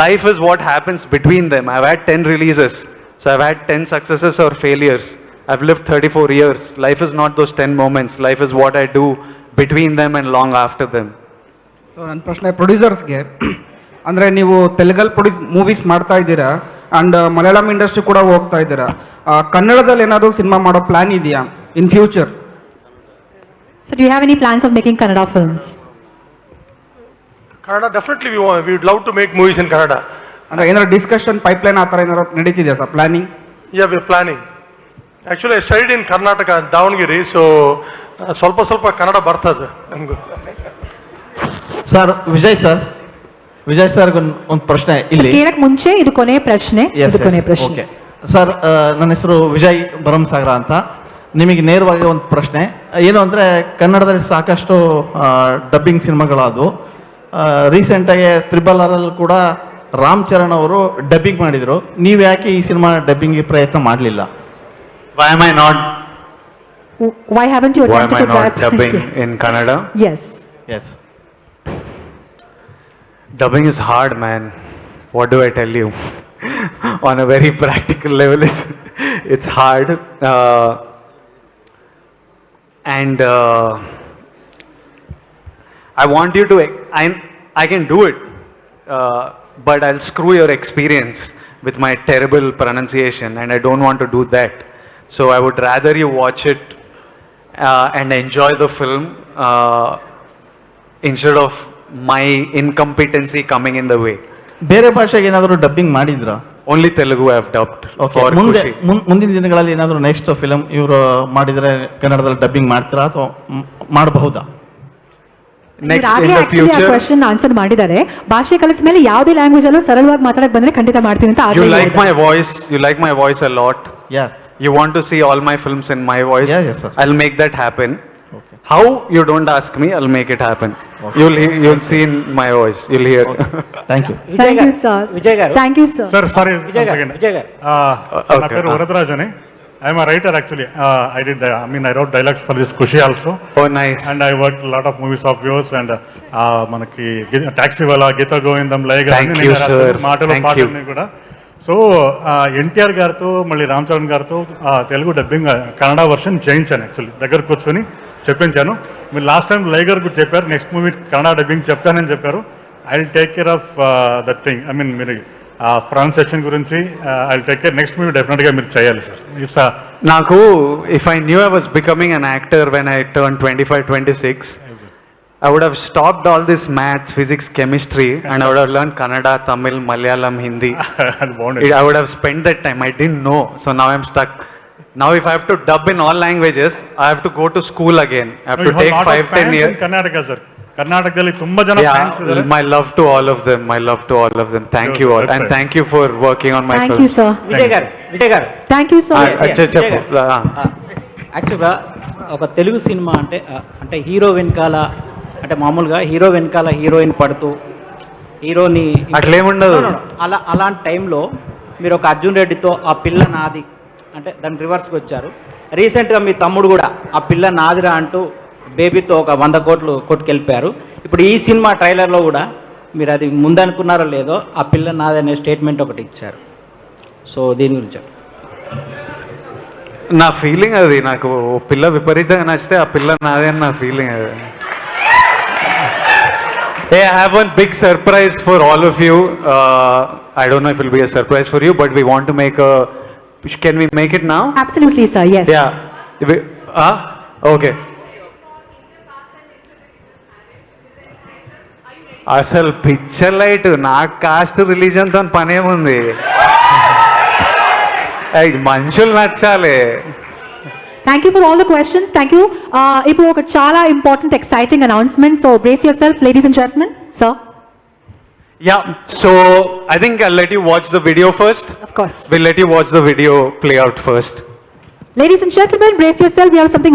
life is what happens between them. I've had 10 releases, so I've had 10 successes or failures. I've lived 34 years. Life is not those 10 moments. Life is what I do between them and long after them. So ನನ್ನ ಪ್ರಶ್ನೆ ಪ್ರೊಡ್ಯೂಸರ್ಸ್ಗೆ, ಅಂದರೆ ನೀವು ತೆಲುಗಲ್ಲಿ movies ಮಾಡ್ತಾ ಇದ್ದೀರಾ, and Malayalam industry ಕೂಡ ಹೋಗ್ತಾ ಇದ್ದೀರಾ. ಕನ್ನಡದಲ್ಲಿ ಏನಾದರೂ ಸಿನಿಮಾ ಮಾಡೋ ಪ್ಲ್ಯಾನ್ ಇದೆಯಾ in future? So do you have any plans of making Kannada films? Kannada, definitely we would love to make movies in Kannada. ಅಂದರೆ ಏನಾದ್ರು ಡಿಸ್ಕಷನ್ ಪೈಪ್ಲೈನ್ ಆ ಥರ ಏನಾದ್ರು ನಡೀತಿದೆಯಾ sir, planning? Yeah, we're planning. Actually, I studied in Karnataka, Davangere, so ಸ್ವಲ್ಪ ಕನ್ನಡ ಬರ್ತದೆ ನಮಗೂ. Sir Vijay sir ಒಂದು ಪ್ರಶ್ನೆ ಇಲ್ಲಿ ಕೇಳಕ್ಕೆ ಮುಂಚೆ ಇದು ಕೊನೆ ಪ್ರಶ್ನೆ. ಸರ್, ನನ್ನ ಹೆಸರು ವಿಜಯ್ ಭರಮಸಾಗರ ಅಂತ. ನಿಮಗೆ ನೇರವಾಗಿ ಒಂದು ಪ್ರಶ್ನೆ ಏನು ಅಂದರೆ, ಕನ್ನಡದಲ್ಲಿ ಸಾಕಷ್ಟು ಡಬ್ಬಿಂಗ್ ಸಿನಿಮಾಗಳಾದವು. ರೀಸೆಂಟಾಗಿ RRR ಕೂಡ ರಾಮ್ ಚರಣ್ ಅವರು ಡಬ್ಬಿಂಗ್ ಮಾಡಿದ್ರು, ನೀವು ಯಾಕೆ ಈ ಸಿನಿಮಾ ಡಬ್ಬಿಂಗ್ ಪ್ರಯತ್ನ ಮಾಡಲಿಲ್ಲ? Why am I not Why haven't you Why am attempted I to not grab? dubbing in Kannada? Yes. Yes. Dubbing is hard, man. What do I tell you? On a very practical level, it's hard. And I want you to, I can do it, but I'll screw your experience with my terrible pronunciation, and I don't want to do that. So I would rather you watch it and enjoy the film instead of my incompetency coming in the way. ಬೇರೆ ಭಾಷೆಗೆ ಏನಾದರೂ dubbing ಮಾಡಿದ್ರಾ? Only Telugu I have dubbed for ಮುಂದೆ Kushi. ಮುಂದಿನ ದಿನಗಳಲ್ಲಿ ಏನಾದರೂ next film ಇವರು ಮಾಡಿದರೆ ಕನ್ನಡದಲ್ಲಿ ಡಬ್ಬಿಂಗ್ ಮಾಡ್ತೀರಾ ಅಥವಾ ಮಾಡಬಹುದಾ? Next in the ಆ future, ಕ್ವೆಶ್ಚನ್ ಆನ್ಸರ್ ಮಾಡಿದ್ದಾರೆ. ಭಾಷೆ ಕಲಿತ ಮೇಲೆ ಯಾವುದೇ ಲ್ಯಾಂಗ್ವೇಜ್ ಅಲ್ಲೂ ಸರಳವಾಗಿ ಮಾತಾಡಕ್ ಬಂದ್ರೆ ಖಂಡಿತ ಮಾಡ್ತೀನಿ ಅಂತ you like my voice. You like my voice a lot. Yeah. You want to see all my films in my voice. Yeah, yes, sir. I'll make that happen. How, you don't ask me, I'll make it happen. You'll see in my voice, you'll hear. Thank you. Thank you, sir. Vijay garu. Thank you, sir. Sir, sorry. Vijay garu. Okay. Na peru Varadarajane. I am a writer actually. I wrote dialogues for this Kushi also. Oh, nice. And I worked a lot of movies of yours and manaki Taxi Wala, Gita Govindam, Laiga. Thank you, sir. Thank you. So NTR గారితో మళ్ళీ రామ్ చరణ్ గారితో Telugu dubbing Kannada version చేయించాను actually, దగ్గర కూర్చొని చెప్పించాను. మీరు last time లైగర్ కూడా చెప్పారు next movie Kannada dubbing చెప్తానని చెప్పారు. I will take care of that thing. I mean మీరు ప్రొనౌన్సియేషన్ గురించి I will take care. Next movie డెఫినెట్గా మీరు చేయాలి సార్. ఇట్స్ నాకు, if I knew I was becoming an actor when I turned 25-26, I would have stopped all this maths, physics, chemistry, and I would have learned Kannada, Tamil, Malayalam, Hindi. I would have spent that time. I didn't know. So now I'm stuck. Now if I have to dub in all languages, I have to go to school again. I have to take 5-10 years. Karnataka sir, ಕರ್ನಾಟಕದಲ್ಲಿ ತುಂಬಾ ಜನ fans ಇದ್ದಾರೆ. My love to all of them. My love to all of them. Thank you all. And thank you for working on my film. Thank you, sir. Vijay గారు Thank you, sir. యాక్చువల్గా ఒక Telugu cinema అంటే hero వెనకాల, అంటే మామూలుగా hero వెనకాల heroine పడుతూ హీరోని అట్లేముండదు. అలాంటి టైంలో మీరు ఒక అర్జున్ రెడ్డితో ఆ పిల్ల నాది అంటే దాని రివర్స్కి వచ్చారు. రీసెంట్గా మీ తమ్ముడు కూడా ఆ పిల్ల నాదిరా అంటూ బేబీతో ఒక 100 కోట్లు కొట్టుకెళ్ళిపోయారు. ఇప్పుడు ఈ సినిమా ట్రైలర్లో కూడా మీరు అది ముందనుకున్నారో లేదో ఆ పిల్ల నాది అనే స్టేట్మెంట్ ఒకటి ఇచ్చారు. సో దీని గురించి నా ఫీలింగ్ అది. నాకు పిల్ల విపరీతంగా నచ్చితే ఆ పిల్ల నాదే అని నా ఫీలింగ్ అది. Hey, I have one big surprise for all of you. I don't know if it will be a surprise for you, but we want to make a... Can we make it now? Absolutely, sir. Yes. Yeah. Okay. అసలు picture light నాకు cost రిలీజన్తో పనేముంది, మనుషులు నచ్చాలి. Thank you for all the questions. Thank you. ఇప్పుడు ఒక చాలా important, exciting announcement. So brace yourself, ladies and gentlemen. Sir. Yeah. So I think I'll let you watch the video first. Of course. We'll let you watch the video play out first. Ladies and gentlemen, brace yourself. We have something